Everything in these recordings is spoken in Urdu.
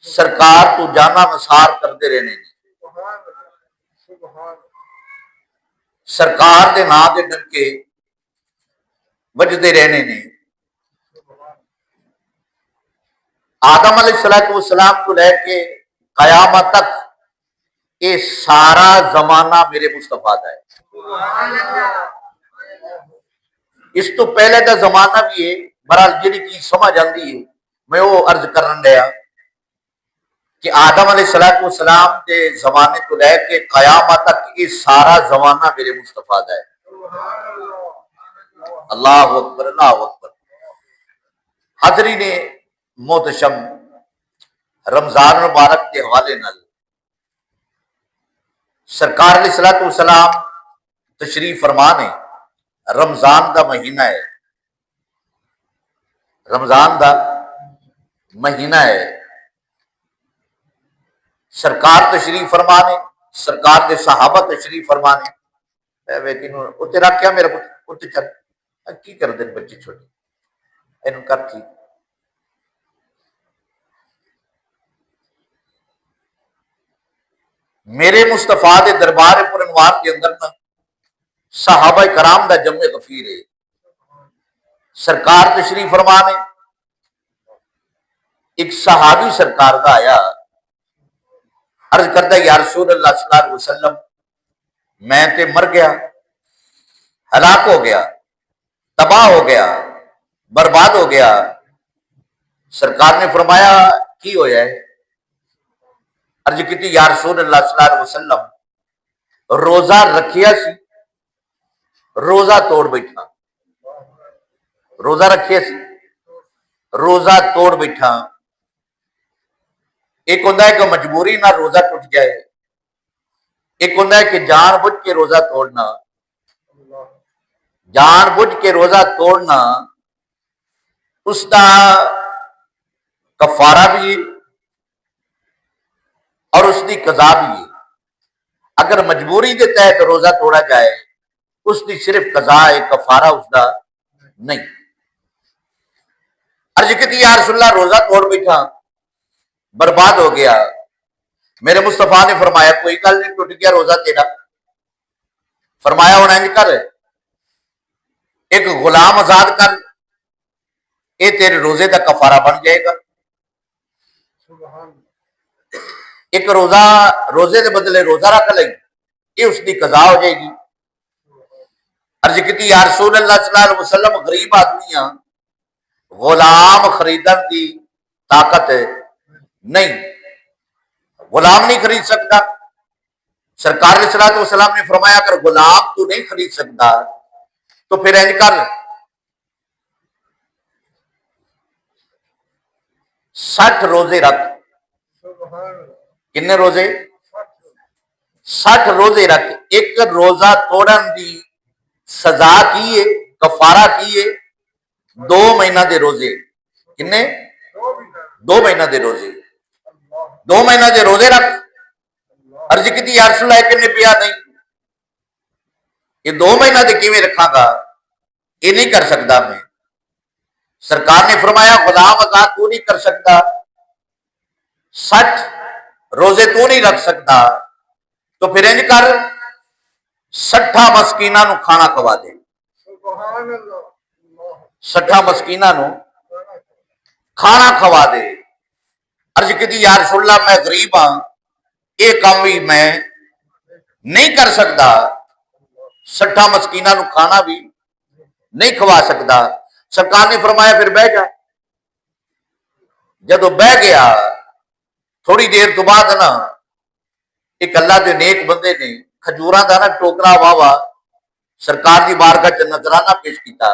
سرکار تو جانا نثار کرتے رہنے نے، سرکار دے نام دے ڈنکے بجتے رہنے نے۔ آدم علیہ السلام کو لے کے قیامت تک یہ سارا زمانہ میرے مصطفیٰ دا ہے۔ اس تو پہلے کا زمانہ بھی ہے، برحال جی چیز سمجھ آتی ہے میں وہ عرض کرن دیا کہ آدم علیہ السلام کے زمانے کو لے کے قیامت تک یہ سارا زمانہ میرے مصطفیٰ دا ہے۔ اللہ اکبر، اللہ اکبر۔ حاضرین محتشم، رمضان مبارک کے حوالے نال سرکار علیہ السلام تشریف فرمان ہے۔ رمضان دا مہینہ ہے، رمضان دا مہینہ ہے، سرکار تشریف فرمانے، سرکار دے صحابہ تشریف فرمانے۔ اتنے رکھ کیا میرا پتر چل کی کر دیں بچے چھوٹے اینوں کر ٹھیک۔ میرے مصطفیٰ دے دربار پر انوار کے اندر نا صحابہ کرام دا جمع غفیر ہے۔ سرکار تشریف فرمانے، ایک صحابی سرکار کا آیا، عرض کرتا ہے یا رسول اللہ صلی اللہ علیہ وسلم میں تے مر گیا، ہلاک ہو گیا، تباہ ہو گیا، برباد ہو گیا۔ سرکار نے فرمایا کی ہویا ہے؟ عرض کی یا رسول اللہ صلی اللہ علیہ وسلم روزہ رکھیا سی، روزہ توڑ بیٹھا، روزہ رکھیا سی، روزہ توڑ بیٹھا۔ ایک ہوتا ہے کہ مجبوری نہ روزہ ٹوٹ جائے، ایک ہوتا ہے کہ جان بوجھ کے روزہ توڑنا۔ جان بوجھ کے روزہ توڑنا اس کا کفارہ بھی ہے اور اس کی قضا بھی ہے۔ اگر مجبوری کے تحت روزہ توڑا جائے اس کی صرف قضا ہے، کفارہ اس کا نہیں۔ عرض کی یا رسول اللہ روزہ توڑ بیٹھا، برباد ہو گیا۔ میرے مصطفیٰ نے فرمایا کوئی گل نہیں، ٹوٹ گیا روزہ تیرا۔ فرمایا ہونا انج کر ایک غلام آزاد کر، یہ تیرے روزے کا کفارہ بن جائے گا۔ ایک روزے کے بدلے روزہ رکھ لیں، یہ اس کی قضا ہو جائے گی۔ عرض کی یا رسول اللہ صلی اللہ علیہ وسلم غریب آدمی ہاں، غلام خریدن کی طاقت نہیں، غلام نہیں خرید سکتا۔ سرکار علیہ السلام نے فرمایا اگر غلام تو نہیں خرید سکتا تو پھر انج کر 60 روزے رکھ۔ کتنے روزے؟ 60 روزے رکھ۔ ایک روزہ توڑن دی سزا کی ہے، کفارہ کی ہے 2 مہینہ دے روزے۔ کتنے؟ 2 مہینہ دے روزے، 2 مہینہ دے روزے رکھ۔ عرض کی یا رسول اللہ کنے پیا نہیں، یہ 2 مہینہ دے کیویں رکھاں گا، یہ نہیں کر سکتا میں۔ سرکار نے فرمایا غلام آزاد تو نہیں کر سکتا، 60 روزے تو نہیں رکھ سکتا، تو پھر انج کر 60 مسکیناں نو کھانا کھوا دے۔ 60 مسکیناں نو کھانا کھوا دے۔ عرض کی یا رسول اللہ میں غریب ہاں، یہ کام بھی میں نہیں کر سکتا، 60 مسکیناں نو کھانا بھی نہیں کھوا سکتا۔ سرکار نے فرمایا پھر بہ جا۔ جدو بہ گیا تھوڑی دیر تو بعد نا ایک اللہ دے نیک بندے نے کھجوراں دا نا ٹوکرا واوا سرکار دی بارگاہ چ نذرانہ پیش کیتا۔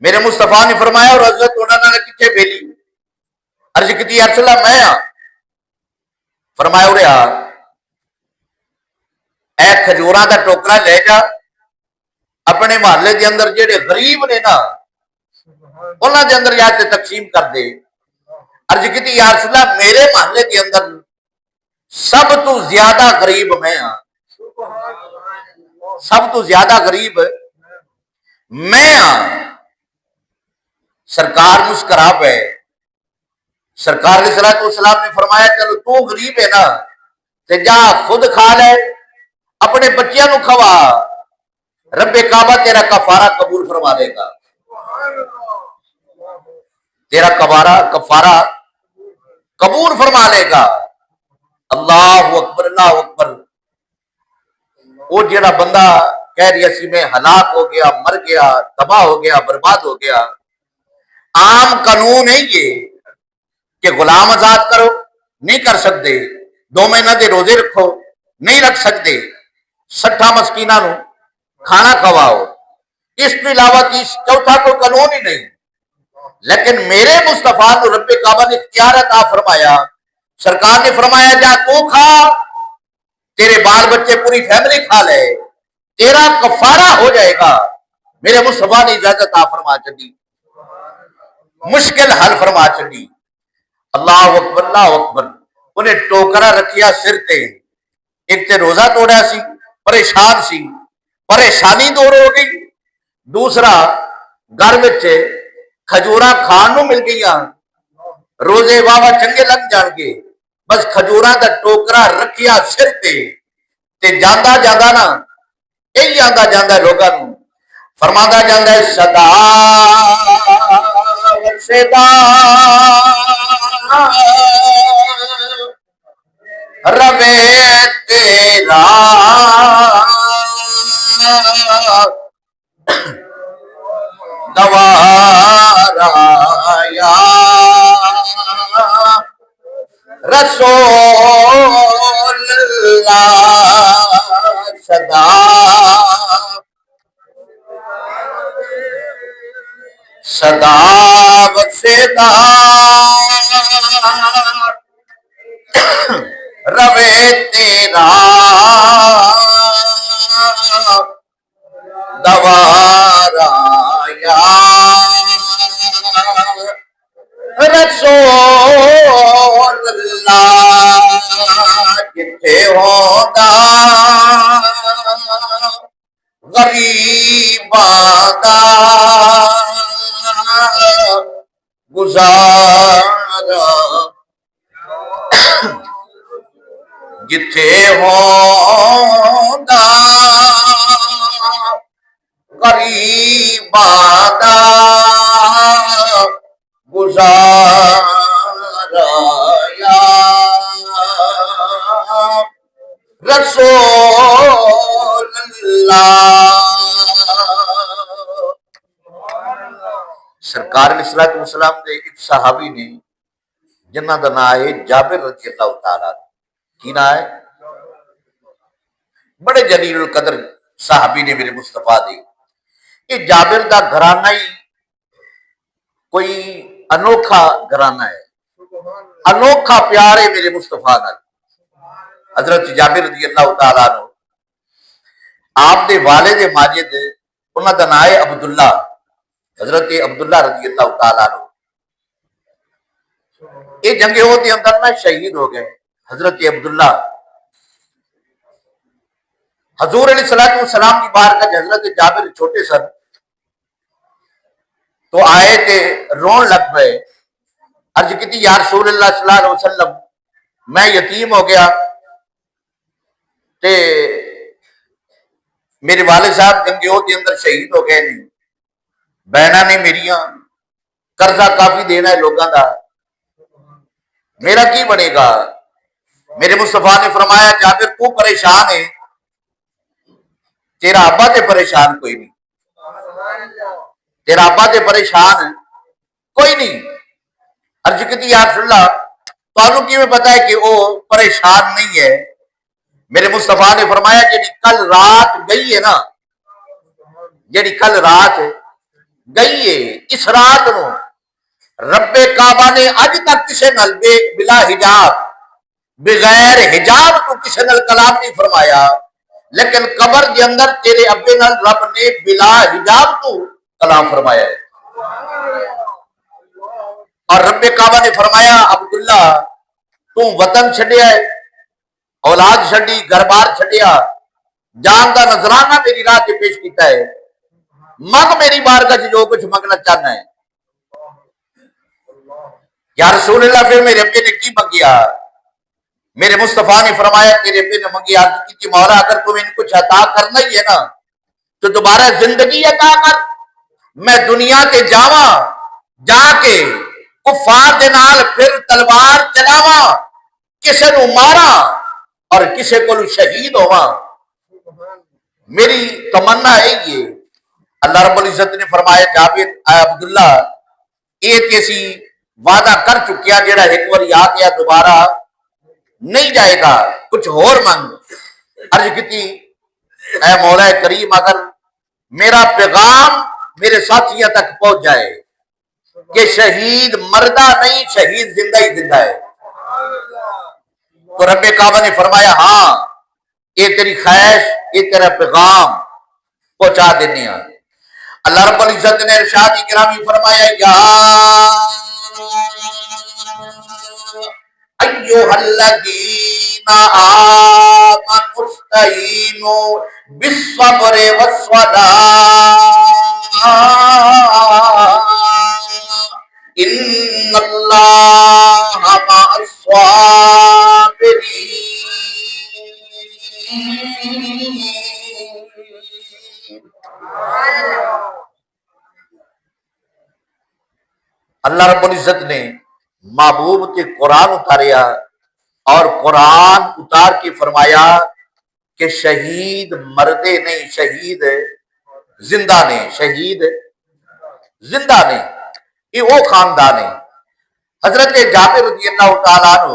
میرے مصطفیٰ نے فرمایا اور حضرت انہوں نے کتنے بھیلی؟ عرض کی یا رسول اللہ میں ہاں۔ فرمایا اڑے آ، اے کھجوراں دا ٹوکرا لے جا، اپنے محلے دے اندر جڑے غریب نے نا انہاں دے اندر جا کے تقسیم کر دے۔ عرض کی یا رسول اللہ میرے محلے دے اندر سب تو زیادہ غریب میں ہاں، سب تو زیادہ غریب میں ہاں۔ سرکار مسکرا پے، سرکار علیہ الصلوۃ والسلام نے فرمایا چلو تو غریب ہے نا تے جا خود کھا لے اپنے بچیاں نو کھوا رب کعبہ تیرا کفارہ قبول فرما دے گا تیرا کفارہ قبول فرما لے گا اللہ اکبر اللہ اکبر وہ جڑا بندہ کہہ رہی سی میں ہلاک ہو گیا مر گیا تباہ ہو گیا برباد ہو گیا عام قانون ہے یہ کہ غلام آزاد کرو نہیں کر سکتے 2 مہینہ دے روزے رکھو نہیں رکھ سکتے 60 مسکینہ نو کھانا کھواؤ اس کے علاوہ چوتھا کوئی قانون ہی نہیں لیکن میرے مصطفیٰ کو رب کعبہ نے اختیار عطا فرمایا سرکار نے فرمایا جا تو کھا تیرے بال بچے پوری فیملی کھا لے تیرا کفارہ ہو جائے گا میرے مصطفیٰ نے اجازت عطا فرما چلی مشکل حل فرما چلی اللہ اکبر اللہ اکبر انہیں ٹوکرا رکھیا سر تے ایک تے روزہ توڑا سی پریشان سی پریشانی دور ہو گئی دوسرا گھر وچ کھجوراں کھان نو مل گئی روزے واہ چنگے لگ جان گے بس کھجوراں دا ٹوکرا رکھیا سر تے جاندا جاندا نا یہی آندا جاندا لوگاں نو فرماندا جاندا ہے صدا صدا روے تیرا دوارا یا رسول اللہ صدا صدا و صدا روے تیرا دوارا یا رسول اللہ جتھے ہوندا غریباں دا گزارا جتھے ہوندا غریباں دا گزارا یا رسول اللہ سرکار علیہ الصلوۃ والسلام دے ایک صحابی نے جنہ دا نام ہے جابر رضی اللہ تعالیٰ کی نام ہے بڑے جلیل القدر صحابی نے میرے مصطفیٰ دے یہ جابر دا گھرانہ ہی کوئی انوکھا گھرانہ ہے انوکھا پیار ہے میرے مصطفیٰ نال حضرت جابر رضی اللہ تعالیٰ عنہ آپ دے والد ماجد انہاں دا نام ہے عبداللہ حضرت عبداللہ رضی اللہ تعالیٰ عنہ یہ جنگ احد کے اندر میں شہید ہو گئے حضرت عبداللہ حضور علیہ الصلوۃ والسلام کی بارگاہ حضرت جابر چھوٹے سن تو آئے تھے رون لگ پئے عرض کی تھی یا رسول اللہ صلی اللہ علیہ وسلم میں یتیم ہو گیا تے میرے والد صاحب جنگ احد کے اندر شہید ہو گئے نہیں بہنا نے میریاں قرضہ کافی دینا ہے لوگاں دا میرا کی بنے گا میرے مصطفیٰ نے فرمایا جابر تو پریشان ہے تیرا ابا تے پریشان کوئی نہیں تیرا ابا تے پریشان کوئی نہیں عرض کی تھی یا رسول اللہ تانوں کی میں پتا ہے کہ وہ پریشان نہیں ہے میرے مصطفیٰ نے فرمایا جیڑی کل رات گئی ہے نا جیڑی کل رات گئی ہے اس رات نو رب کعبہ نے اج تک کسی نال بلا حجاب بغیر حجاب تو کسی نال کلام نہیں فرمایا لیکن قبر کے اندر تیرے ابے نال رب نے بلا حجاب تو کلام فرمایا ہے اور رب کعبہ نے فرمایا عبداللہ تو وطن چھڈیا ہے اولاد چھڈی گھر بار چھڈیا جان دا نذرانہ میری راہ سے پیش کیتا ہے منگ میری بارگاہ جو کچھ منگنا چاہنا ہے یا رسول اللہ پھر میرے ابے نے کی منگیا؟ میرے مصطفیٰ نے فرمایا تیرے ابے نے منگی عرض کی تھی مولا اگر تمہیں ان کچھ عطا کرنا ہی ہے نا تو دوبارہ زندگی عطا کر، میں دنیا تے جاواں، جا کے کفار دے نال پھر تلوار چلاواں، کسے نو ماراں اور کسے کو شہید ہوواں، میری تمنا ہے یہ۔ اللہ رب العزت نے فرمایا جابر اے عبداللہ یہ کسی وعدہ کر چکیا جڑا ایک بار آ گیا دوبارہ نہیں جائے گا، کچھ اور منگ۔ عرض کی اے مولا کریم اگر میرا پیغام میرے ساتھیوں تک پہنچ جائے کہ شہید مردہ نہیں شہید زندہ ہی زندہ ہے، تو رب کعبہ نے فرمایا ہاں یہ تیری خواہش یہ تیرا پیغام پہنچا دینے ہیں۔ اللہ رب العزت نے ارشاد گرامی فرمایا یا ایھا الذین آمنوا استعینوا بالصبر والصلاۃ ان اللہ مع الصابرین۔ اللہ رب العزت نے محبوب کے قرآن اتاریا اور قرآن اتار کے فرمایا کہ شہید مردے نہیں شہید زندہ نہیں، شہید زندہ نہیں، یہ وہ خاندان ہے۔ حضرت جابر رضی اللہ تعالیٰ عنہ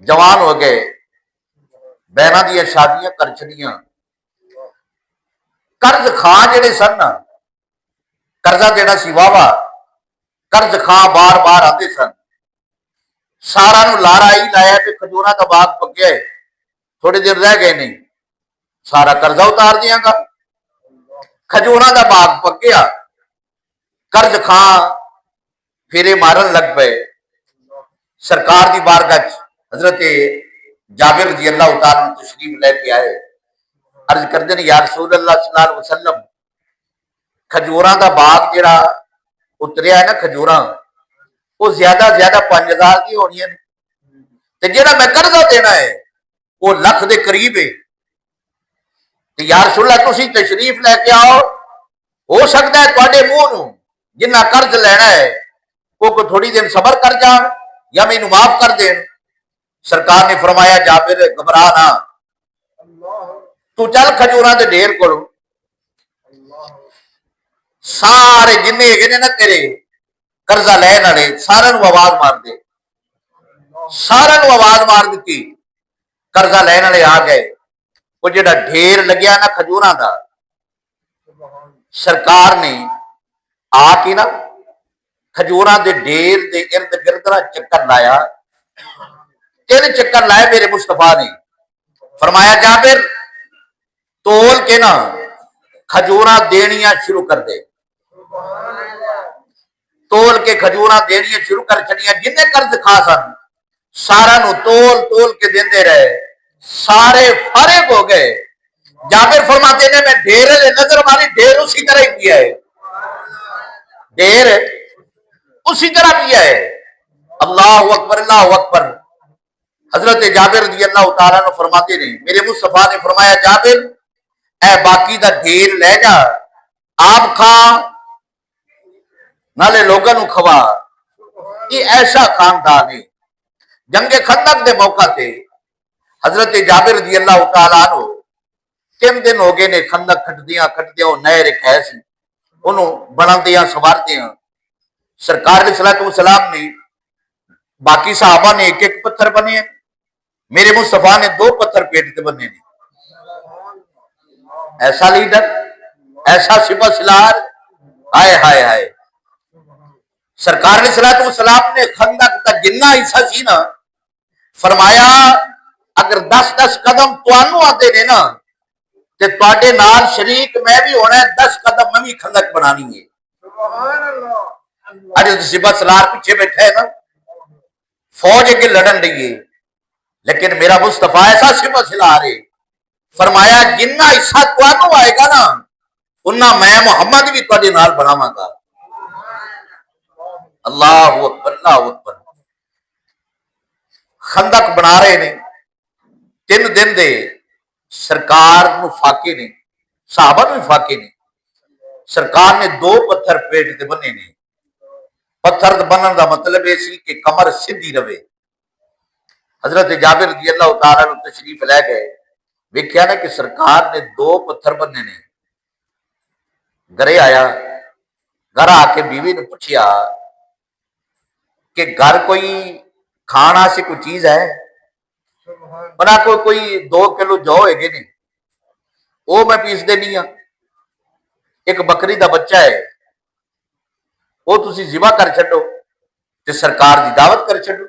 جوان ہو گئے، بہناں دیا شادیاں کر چھڑیاں، قرض خاں جڑے سن قرضہ دینا سی واوا، قرض خاں بار بار آتے سن، سارا نو لارا ہی لایا کہ کھجوراں دا باغ پکیا ہے، تھوڑے دیر رہ گئے نہیں سارا قرضہ اتار دیا گا، کھجوراں دا باغ پکیا، قرض خاں پھرے مارن لگ پے، سرکار دی بارگاہ حضرت جابر رضی اللہ تعالیٰ عنہ تشریف لے کے آئے، عرض کردے نے یا رسول اللہ صلی اللہ علیہ وسلم کھجوراں دا باغ جڑا اتریا ہے نا کھجوراں وہ زیادہ 5000 کی ہونی ہے تے جڑا میں قرضہ دینا ہے وہ لکھ دے قریب ہے، تے یا رسول اللہ تسی تشریف لے کے آؤ، ہو سکتا ہے تواڈے منہ نو جنہ قرض لینا ہے وہ کو تھوڑی دن صبر کر جان یا مینوں معاف کر دین۔ سرکار نے فرمایا جابر گھبرا نہ، تو چل کھجوراں دے ڈھیر کول، سارے جن ہے نا تیرے قرضہ لین والے سارے نو آواز مار دے، سارے نو آواز مار دیتی، قرضہ لین والے آ گئے، وہ جڑا ڈھیر لگیا نا کھجوراں دا، سرکار نے آ کے نا کھجوراں دے ڈھیر دے ارد گرد چکر لایا، 3 چکر لائے میرے مصطفیٰ نے، فرمایا جابر تول کے نا کھجوراں دینیاں شروع کر دے، تول کے کھجوراں دینیاں شروع کر چھڑیاں، جنہیں قرض کھا سن سارا نو تول کے دیندے رہے، سارے فارغ ہو گئے۔ جابر فرماتے نے میں ڈھیر نظر ماری، ڈھیر اسی طرح ہی کیا ہے، ڈھیر اسی طرح کیا ہے۔ اللہ اکبر اللہ اکبر۔ حضرت جابر رضی اللہ تعالیٰ عنہ فرماتے نے میرے مصطفیٰ نے فرمایا جابر اے باقی دا ڈھیر لے جا، آپ کھا نالے لوگوں نو کھوا، یہ ایسا خاندان ہے۔ جنگ خندق دے موقع تے حضرت جابر رضی اللہ تعالیٰ عنہ 3 دن ہو گئے نے خندق کھٹدیاں وہ نہر ایک ہے سی انہوں بناندیاں سواردیاں، سرکار علیہ الصلوۃ والسلام نے باقی صحابہ نے 1 پتھر بنے ہیں، میرے مصطفیٰ نے 2 پتھر پیٹ تے بنے ہیں۔ ایسا لیڈر، ایسا سپہ سالار، ہائے ہائے ہائے۔ سرکار علیہ الصلوۃ والسلام نے خندق کا جنہ حصہ سی نا فرمایا اگر 10 قدم توانوں آتے نے نا تے تواڈے نال شریک میں بھی ہونا ہے، 10 قدم میں بھی خندق بنانی ہے۔ اج سپہ سالار پیچھے بیٹھا ہے نا، فوج کے لڑن رہی ہے، لیکن میرا مصطفیٰ ایسا سپہ سالار ہے، فرمایا جنہ حصہ توانوں آئے گا نا انہاں میں محمد بھی تواڈے نال بناواں گا۔ اللہ اکبر اللہ اکبر. خندق بنا رہے نے 3 دن دے سرکار نو فاقے نے صحابہ نو فاقے نے. سرکار نے 2 پتھر پیٹ تے بنے نے. پتھر بنن دا مطلب یہ سی کہ کمر سیدھی رہے. حضرت جابر رضی اللہ تعالیٰ عنہ تشریف لے گئے. ویکھیا نا کہ سرکار نے 2 پتھر بننے نے. گھرے آیا, گھر آ کے بیوی نے پوچھیا کہ گھر کوئی کھانا سے کوئی چیز ہے؟ بنا کوئی 2 کلو جو ہے گے نہیں, وہ میں پیس دینی ہاں. ایک بکری دا بچہ ہے, وہ تسی ذبح کر چھڈو تے سرکار دی دعوت کر چھڈو.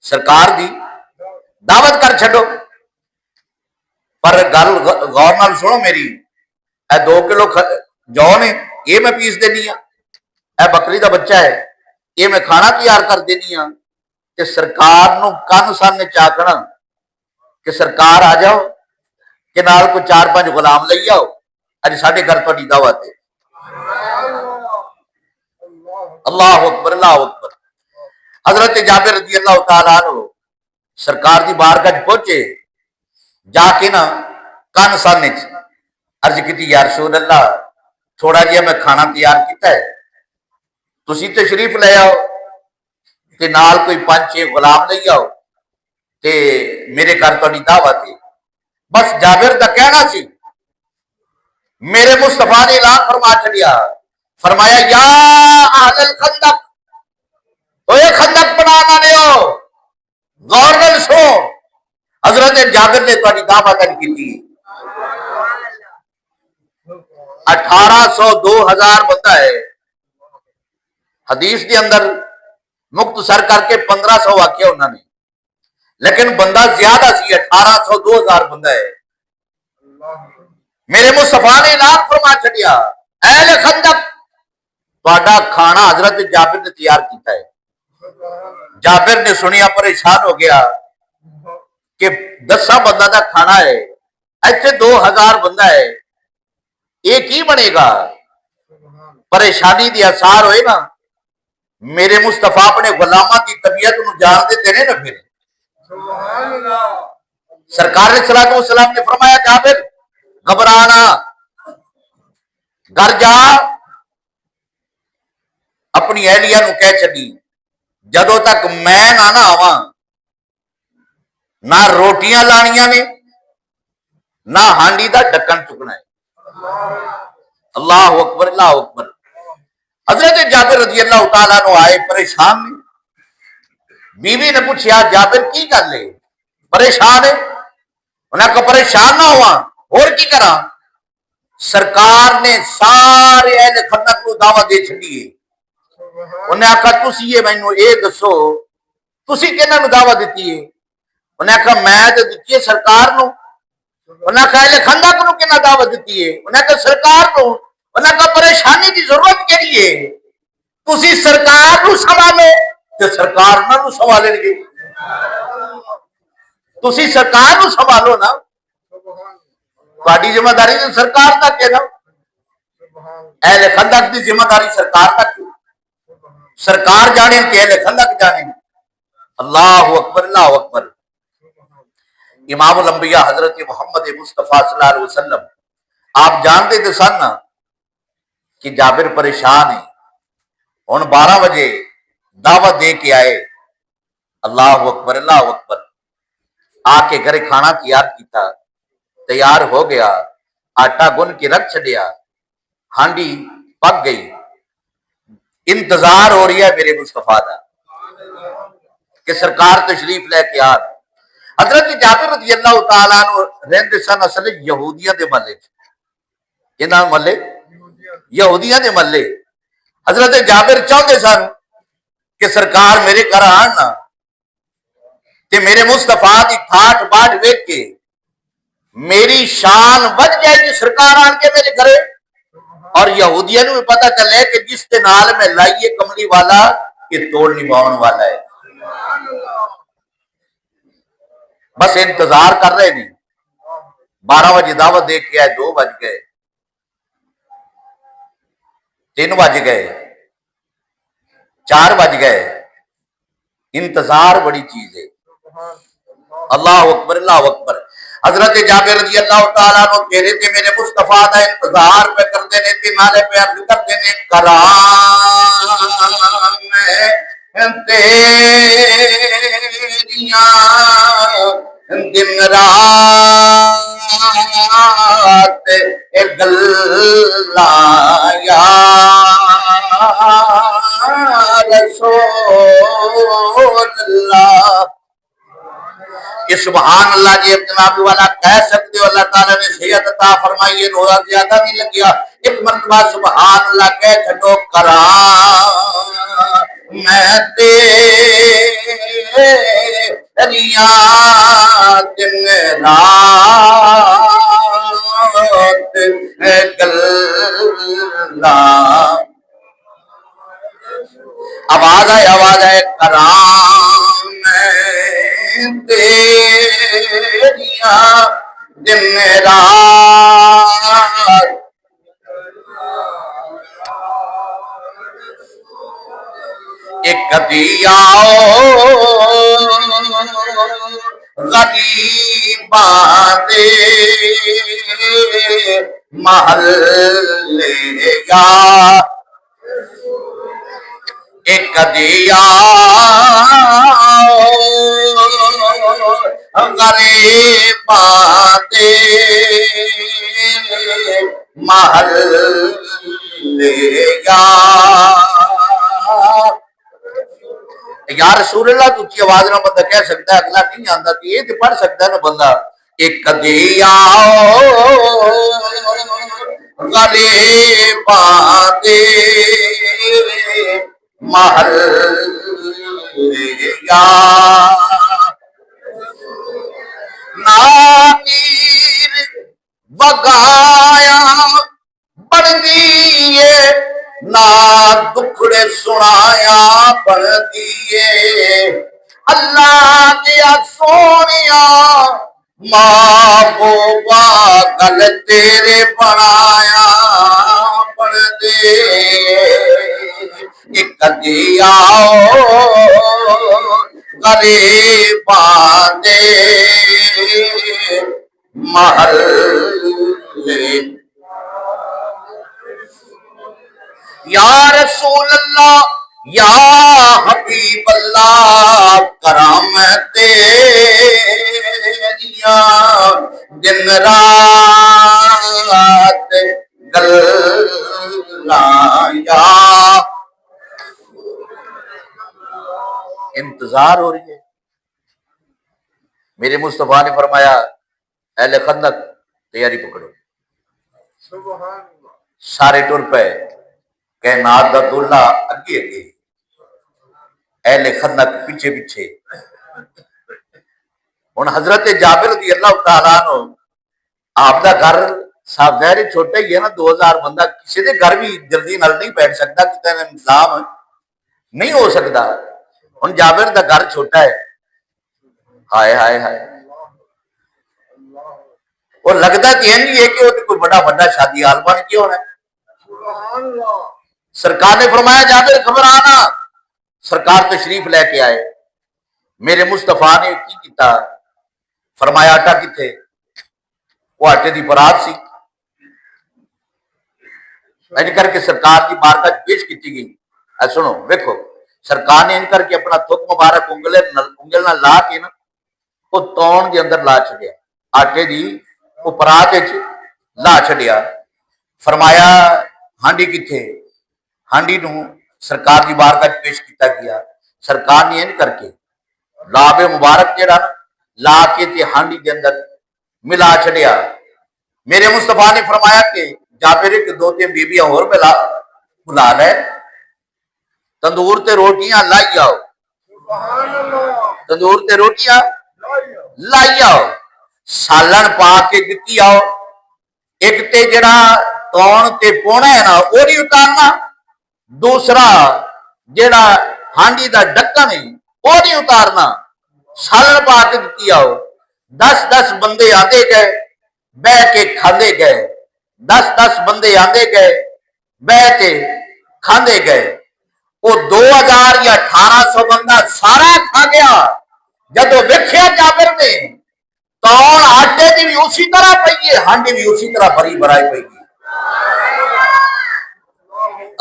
سرکار دی دعوت کر چھڈو. پر گل غور نال سنو میری, اے 2 کلو جو نے یہ میں پیس دینی ہاں, اے بکری دا بچہ ہے یہ میں کھانا تیار کر دینی ہاں. تے سرکار نو کن سامنے چاکنا کہ سرکار آ جاؤ کہ نال کو 4-5 غلام لئی آؤ, اج ساڈے گھر تہاڈی دعوت ہے. اللہ اکبر اللہ اکبر. حضرت جابر رضی اللہ تعالیٰ عنہ سرکار دی بارگاہ پہنچے. جا کے نا کن سامنے عرض کی یا رسول اللہ تھوڑا جہا میں کھانا تیار کیتا ہے, تسی تشریف لے آؤ تے نال کوئی 5-6 غلام لے آؤ تے میرے گھر تہاڈی دعوت ہے. بس جابر دا کہنا سی, میرے مصطفیٰ نے اعلان فرما چھڑیا, فرمایا یا اہل الخندق, اوے خندق بنا مانے ہو, غور نال سو. حضرت جابر نے تہاڈی دعوت کی تھی. 1800 2000 بندہ ہے. حدیث کے اندر مختصر کر کے 1500 واقعہ انہوں نے, لیکن بندہ زیادہ سی. 1800 2000 بندہ ہے. میرے مصطفیٰ نے اعلان فرما چھڈیا, اہل خندق تہاڈا کھانا حضرت جابر نے تیار کیتا ہے. جابر نے سنیا پریشان ہو گیا کہ 10 بندہ دا کھانا ہے, ایتھے 2000 بندہ ہے, یہ کی بنے گا؟ پریشانی دی اثار ہوئے نا. میرے مصطفیٰ اپنے غلامہ کی طبیعت نو جان دیتے رہے نا. پھر سرکار نے صلی اللہ علیہ وسلم نے فرمایا جابر گھبرانا, گھر جا اپنی اہلیہ نو کہہ چھڈی جدوں تک میں نہ آواں نہ روٹیاں لانیاں نے نہ ہانڈی دا ڈکن چکنا ہے. اللہ اکبر اللہ اکبر. حضرت جابر رضی اللہ تعالیٰ عنہ آئے پریشان نے. بیوی نے پوچھا جابر کی گل ہے, پریشان ہے؟ انہیں کہا پریشان نہ ہوا, اور کی کرا؟ سرکار نے سارے اہل خندق کو دعوت دے چھڈی ہے. انہیں آخا تسی یہ مینوں اے دسو تسی کہناں نو دعوت دیتی ہے؟ انہیں کہا میں تو دیتی ہے سرکار نو. انہیں کہا اہل خندق نو کہنا دعوت دیتی ہے؟ انہیں کہا سرکار نو. انہیں کہا پریشانی کی ضرورت کے لیے تسی سرکار نو سنبھالو تے سرکار نہ نو سنبھالیں گے. تسی سرکار نو سنبھالو نا, تہاڈی ذمہ داری تو سرکار تک ہے نا. اہل خندق کی ذمہ داری سرکار تک ہے. سرکار جانے کہ اہل خندق جانے. اللہ اکبر اللہ اکبر. امام الانبیاء حضرت محمد مصطفیٰ صلی اللہ علیہ وسلم آپ جانتے تھے سن کہ جابر پریشان ہے. ہن 12 بجے دعوت دے کے آئے. اللہ اکبر اللہ اکبر. آ کے گھر کھانا تیار کیتا, تیار ہو گیا, آٹا گن کے رکھ چھڈیا, ہانڈی پک گئی. انتظار ہو رہی ہے میرے مصطفیٰ دا کہ سرکار تشریف لے کے آ. حضرت جابر رضی اللہ تعالیٰ عنہ رہندے سن اصل یہودیاں دے محلے چ. کہنا محلے؟ یہودیاں دے محلے. حضرت جابر چاہتے سن کہ سرکار میرے گھر آن نا تے میرے مصطفیٰ دی ٹھاٹ باٹ ویکھ کے میری شان وج جائے کہ سرکار آن کے میرے گھرے. اور یہودیاں نو بھی پتہ چلے کہ جس کے نال میں لائیے کملی والا یہ توڑ نبھاؤن والا ہے. بس انتظار کر رہے نہیں. 12 بجے دعوت دے کے آئے, 2 بج گئے, 3 بج گئے. 4 بج گئے. انتظار بڑی چیز ہے. اللہ اکبر اللہ اکبر. حضرت جابر رضی اللہ تعالیٰ عنہ کہہ رہے تھے میرے مصطفیٰ دا انتظار پہ کر دینے تھے نالے پہ عرض کر دینے کرام تیریاں دن رات گلا یا رسول اللہ. یہ سبحان اللہ جی جناب والا کہہ سکتے ہو. اللہ تعالیٰ نے صحت عطا فرمائی ہے, روزہ زیادہ نہیں لگیا. ایک مرتبہ سبحان اللہ کہہ چھٹو کرام میں تیریاں دن رات گلا. آواز ہے کرام تیریاں دن رات. ایک دیا غریباں دے محلے یا ایک دیا غریباں دے محلے یا رسول اللہ. تو اچھی آواز نہ بندہ کہہ سکتا ہے, اگلا نہیں آتا تو یہ تو پڑھ سکتا ہے نا بندہ. ایک دیا غریباں دے محلیا نامیر وگایا بڑھ دیئے نہ دکھڑے سنایا بڑھ دیئے. اللہ دیا سونیا محبوبہ گل تیرے بنایا بڑھ دے. ایک دیا غریباں دے محلے یا رسول اللہ یا حبیب اللہ کرام تیریاں دن رات گلا یا. انتظار ہو رہی ہے. میرے مصطفیٰ نے فرمایا اہل خندق تیاری پکڑو. سارے ٹر پہ کائنات دا دولہ اگے اگے, اہل خندق پیچھے پیچھے. ہن حضرت جابر رضی اللہ تعالیٰ عنہ آپ دا گھر صاحب ظاہر چھوٹا ہی ہے نا, 2000 بندہ کسی دے گھر بھی جلدی نال نہیں بیٹھ سکتا, کسی نے انتظام نہیں ہو سکتا. ہن جابر دا گھر چھوٹا ہے. ہائے ہائے ہائے, وہ لگتا کہ یہ نہیں ہے کہ وہ کوئی بڑا بڑا شادی حال بن کے ہونا ہے. سرکار نے فرمایا جابر گھبرانا. سرکار تشریف لے کے آئے. میرے مصطفیٰ نے کی کیتا, فرمایا آٹا کتھے؟ وہ آٹے دی برات سی. ان کر کے سرکار کی بارگاہ پیش کی گئی. سنو دیکھو, سرکار نے ان کر کے اپنا تھوک مبارک انگل نہ لا کے نا وہ تون دے اندر لا چھڑیا, آٹے دی وہ پرات لا چھڑیا. فرمایا ہانڈی کتھے؟ ہانڈی نو سرکار کی بارگاہ پیش کیتا گیا. سرکار نے ان کر کے لاب مبارک جڑا لا کے تے ہانڈی دے اندر ملا چھڑیا. میرے مصطفیٰ نے فرمایا کہ جابر کے 2-3 بیبیاں اور بلا لے, تندور تے روٹیاں لائی آؤ, تندور تے روٹیاں لائی آؤ, سالن پا کے دتی آؤ. ایک تے جڑا تون تے پونا ہے نا وہ نہیں اتارنا, دوسرا جڑا ہانڈی دا ڈکن ہے وہ نہیں اتارنا. سالن پا کے دتی آؤ. 10-10 بندے آندے گئے, بہ کے کھاندے گئے. 10-10 بندے آندے گئے, بہ کے کھاندے گئے. وہ 2 2000 یا 1800 بندہ سارا کھا گیا. جدو ویکھیا جابر نے توڑ آٹے دی بھی اسی طرح پئی ہے, ہانڈی بھی اسی طرح بری برائی پئی ہے.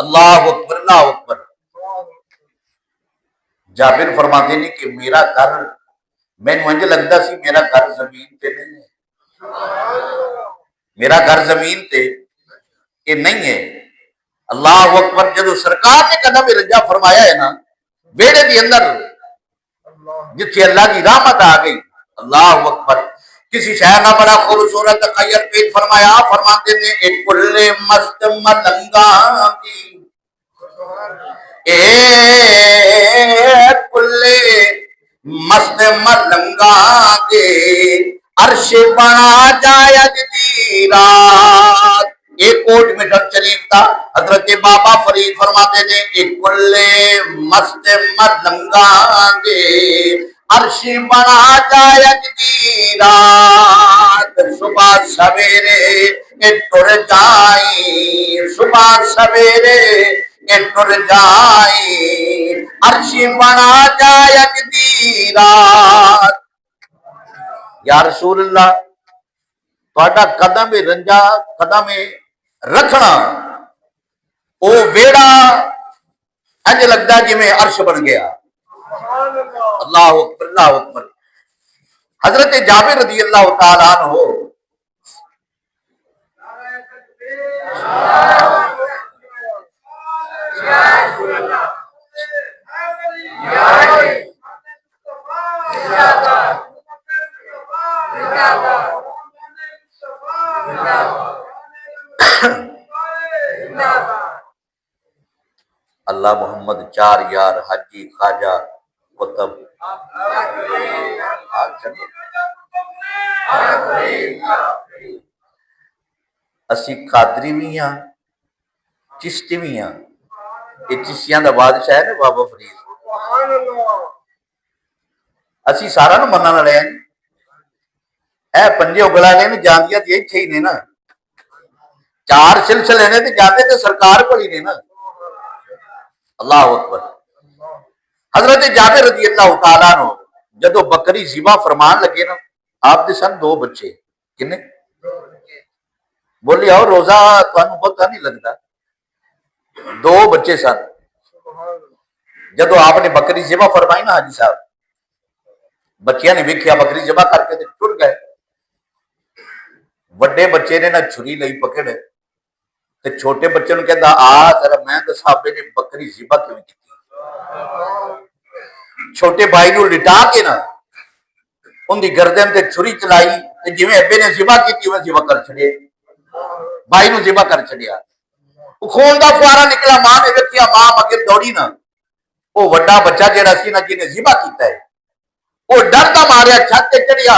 اللہ اکبر اللہ اکبر. جابر فرماتے ہیں کہ میرا گھر, میں مجھے لگتا سی میرا گھر زمین پہ نہیں ہے, میرا گھر زمین پہ یہ نہیں ہے. اللہ اکبر. جدو سرکار نے قدم رجا فرمایا ہے نا بیڑے کے اندر جتھے اللہ کی رحمت آ گئی. اللہ اکبر. کسی شہر نہ بڑا خوبصورت خیر پیش فرمایا. فرماتے تھے ایک کل مست ملنگا کی, ایک کل مست ملنگا کے عرش بنا جائے دی رات. ایک کوٹ میں ڈر شریف تھا. حضرت بابا فرید فرماتے تھے ایک کل مست ملنگا کے عرش بنا جائے دی رات. صبح سویرے ٹر جائیں, صبح سویرے ٹر جائیں, عرش بنا جائے دی رات. یا رسول اللہ تہاڈا قدم رنجا قدم رکھنا او ویڑا انج لگدا جویں عرش بن گیا. اللہ اکبر اللہ اکبر. حضرت جابر رضی اللہ تعالیٰ عنہ اللہ محمد چار یار حاجی خواجہ قطب اسی قادری بھی ہاں چشتی بھی ہاں. یہ چشتیاں دا بادشاہ ہے نا بابا فرید. اسی سارا نو منن والے ہیں. اے پنجے اگلا نے جاندیاں تے ایتھے ہی نے نا, چار سلسلے نے تے جاندے تے سرکار کول ہی نے نا. اللہ اکبر. حضرت جابر رضی اللہ تعالیٰ عنہ جدو بکری ذبح فرمان لگے نا, آپ دے سن دو بچے. کنے بولی آؤ روزہ تانوں پتہ نہیں لگتا. دو بچے سن. جدو آپ نے بکری ذبح فرمائی نا حاجی صاحب, بچیاں نے ویکھیا بکری ذبح کر کے ٹر گئے. وڈے بچے نے نہ چھری لئی پکڑ تے چھوٹے بچے نے کہندا آ ذرا میں دسا آپ نے بکری ذبح کیوں کی. چھوٹے بھائی نو لٹا کے نا ان دی گردن تے چھری چلائی تے جویں ابے نے ذبح کیتی وہ ذبح کر چھڑے, بھائی نو ذبح کر چھڑیا. خون دا فوارا نکلا. ماں نے ویکھیا, ماں مگر دوڑی نا. وہ وڈا بچہ جہاں سی نا جنہیں ذبح کیتا ہے وہ ڈر دا ماریا چھت تے چڑھیا,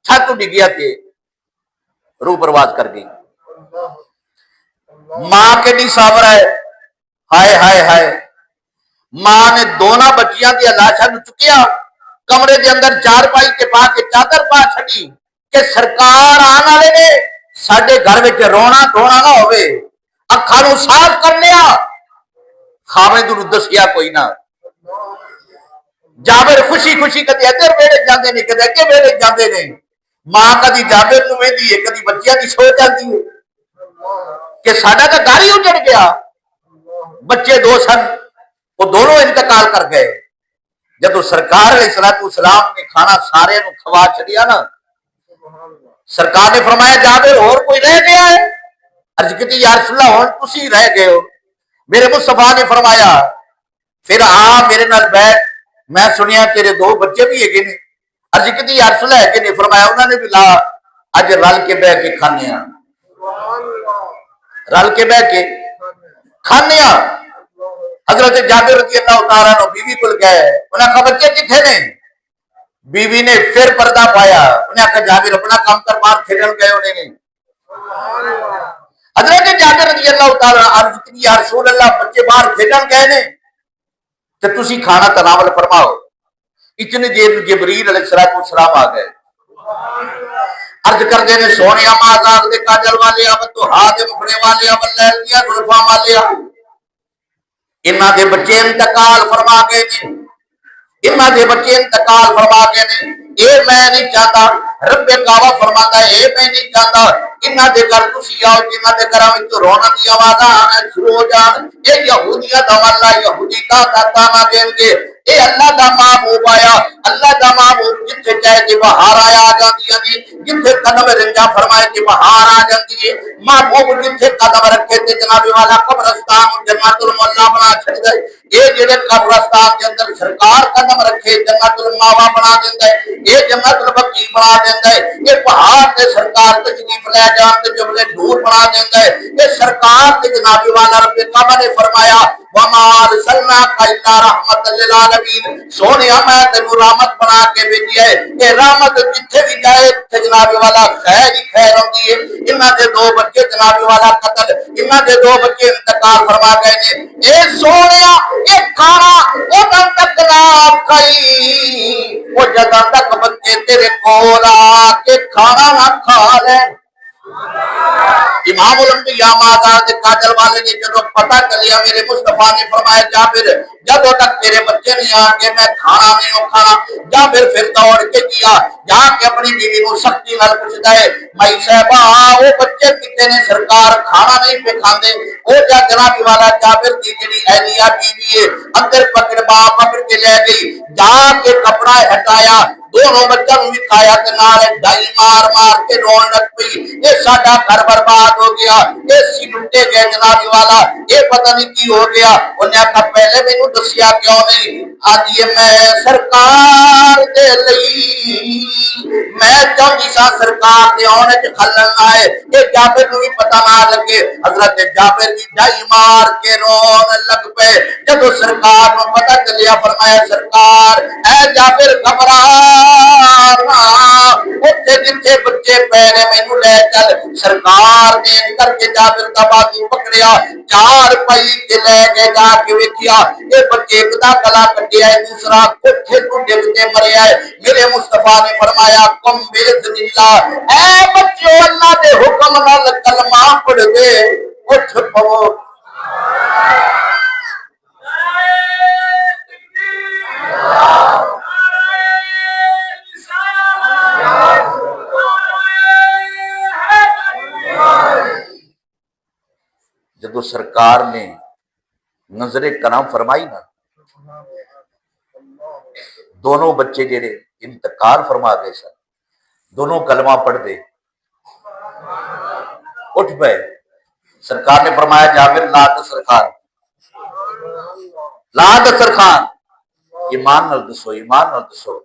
چھت ڈگیا تے روح پرواز کر گئی. ماں کے نہیں صابر ہے. ہائے ہائے ہائے. ماں نے دونوں بچیاں دی لاشاں نو چکیا, کمرے دے اندر چار پائی کے پا کے چادر پا چھڈی کہ سرکار آن والے نے, ساڈے گھر وچ رونا دھونا نہ ہوئے. اکھاں نو صاف کر لیا. خاوند نو دسیا کوئی نہ. جابر خوشی خوشی کدی ادھر ویڑے جاندے نے کدی اگے ویڑے جاندے نے. ماں کدی جابر نو ویندی ہے کدی بچیاں دی سوچ جاندی ہے کہ ساڈا تو گھر ہی اجڑ گیا. بچے دو سن, وہ دونوں انتقال کر گئے. جب سرکار علیہ الصلوۃ والسلام نے کھانا سارے نو کھوا چھڈیا نا, سرکار نے فرمایا جابر اور کوئی رہ گیا ہے؟ عرض کی یا رسول اللہ ہن تسی رہ گئے ہو. میرے مصطفیٰ نے فرمایا پھر آ میرے نال بیٹھ, میں سنیا تیرے دو بچے بھی ہے نے. عرض کی یا رسول اللہ ہے کہ نہیں. فرمایا انہوں نے بھی لا اج رل کے بہ کے کھانے ہاں, رل کے بہ کے کھانے ہاں. حضرت جابر رضی اللہ تعالیٰ عنہ بیوی کول گئے. انہاں کہا بچے کتنے نے؟ بیوی نے پھر پردہ پایا. انہیں کہا جابر اپنا کام کر, باہر کھیلن گئے انہیں نہیں. حضرت جابر رضی اللہ تعالیٰ عرض کی یا رسول اللہ بچے باہر کھیلن گئے نے تو تسی کھانا تناول فرماؤ. اتنی دیر جبریل علیہ السلام آ گئے. عرض کر دے نے سونے آزاد دے کاجل والے اب تو ہاتھ مکھڑے والے اب لیل دیا گلفا والے. انہاں دے بچے انتقال فرما گئے نے، انہاں دے بچے انتقال فرما گئے نے، اے میں نہیں چاہتا، رب کعبہ فرماتا ہے اے میں نہیں چاہتا انہاں دے گھر تسی آؤ جنہاں دے گھراں وچ رونا دی آوازاں آنا شروع ہو جان، اے یہودیاں دا والا یہودی دا تانا دین گے، اے اللہ دا محبوب آیا، اللہ دا محبوب جتھے چاہے تے بہار آیا آ جاندیاں نے، جتھے قدم رنجا فرمائے تے بہار آ جاندی ہے، محبوب جتھے قدم رکھے تے جناب والا قبرستان جنت الملا بنا چھڑ گئے، اے جڑے قبرستان دے اندر سرکار قدم رکھے جنت الماوا بنا دیندا ہے، اے جنت البقیع بنا دیندا ہے، اے پہاڑ تے سرکار تشریف لے جان تے جبل نور بنا دیندا ہے، اے سرکار تے جناب والا رب کعبہ نے فرمایا وما ارسلناک الا رحمت للعالمین، سونیا میں تینوں رحمت بنا کے بھیجی ہے، اے رحمت جتھے بھی جائے تے جناب والا خیر ہی خیر ہوندی ہے۔ انہاں دے دو بچے جناب والا قتل، انہاں دے دو بچے انتقال فرما گئے نے، اے سونیا اے کھانا اوداں تک نہ کھائی او جداں تک بچے تیرے کول آ کے کھانا نہ کھا لے۔ امام الانبیاء مازار دے کاجل والے نے جدو پتہ چلیا میرے مصطفیٰ نے فرمایا جابر جدو تک تیرے بچے نہیں آ کے میں کھانا نہیں کھانا، جابر پھر دوڑ کے گیا جا کے اپنی بیوی کو سختی نال پوچھدا ہے مائی صاحبہ وہ بچے کتے نے سرکار کھانا نہیں پہ کھاندے، او جا جناب والا جابر دی جڑی اہلیہ بیوی ہے اندر پکڑ باپ پکڑ کے لے گئی، جا کے کپڑا ہٹایا دونوں بچوں بھی کھایا تے نال ڈائی مار مار کے رون لگ پئی، یہ ساڈا گھر برباد ہو گیا، یہ سی لٹے گئے جناب والا، یہ پتہ نہیں کی ہو گیا۔ انہیں کہا پہلے مینوں دسیا کیوں نہیں؟ آدھی میں سرکار دے لئی میں چاہتی سا سرکار دے آنے چ خلل نہ آئے، یہ جابر نو بھی پتہ نہ لگے۔ حضرت جابر بھی ڈائی مار کے رون لگ پے، جدو سرکار نو پتہ چلیا فرمایا سرکار اے جابر گھبرا اتے جتھے بچے پہنے مینوں لے چل، سرکار نے کر کے جابر دا بازو پکڑیا چار پئی کے لے کے جا کے ویکھیا اے بچے ایک دا گلا کٹیا ہے دوسرا کوٹھے تو ڈگتے مریا ہے۔ میرے مصطفیٰ نے فرمایا قم باذن اللہ، اے بچوں اللہ دے حکم نال کلمہ پڑھ دے اٹھ پو۔ جدو سرکار نے نظر کرم فرمائی نا دونوں بچے جڑے انتقال فرما گئے سن، دونوں کلمہ پڑھ دے اٹھ پے۔ سرکار نے فرمایا جابر لا دسترخوان، لا دسترخوان، ایمان نال دسو ایمان نال دسو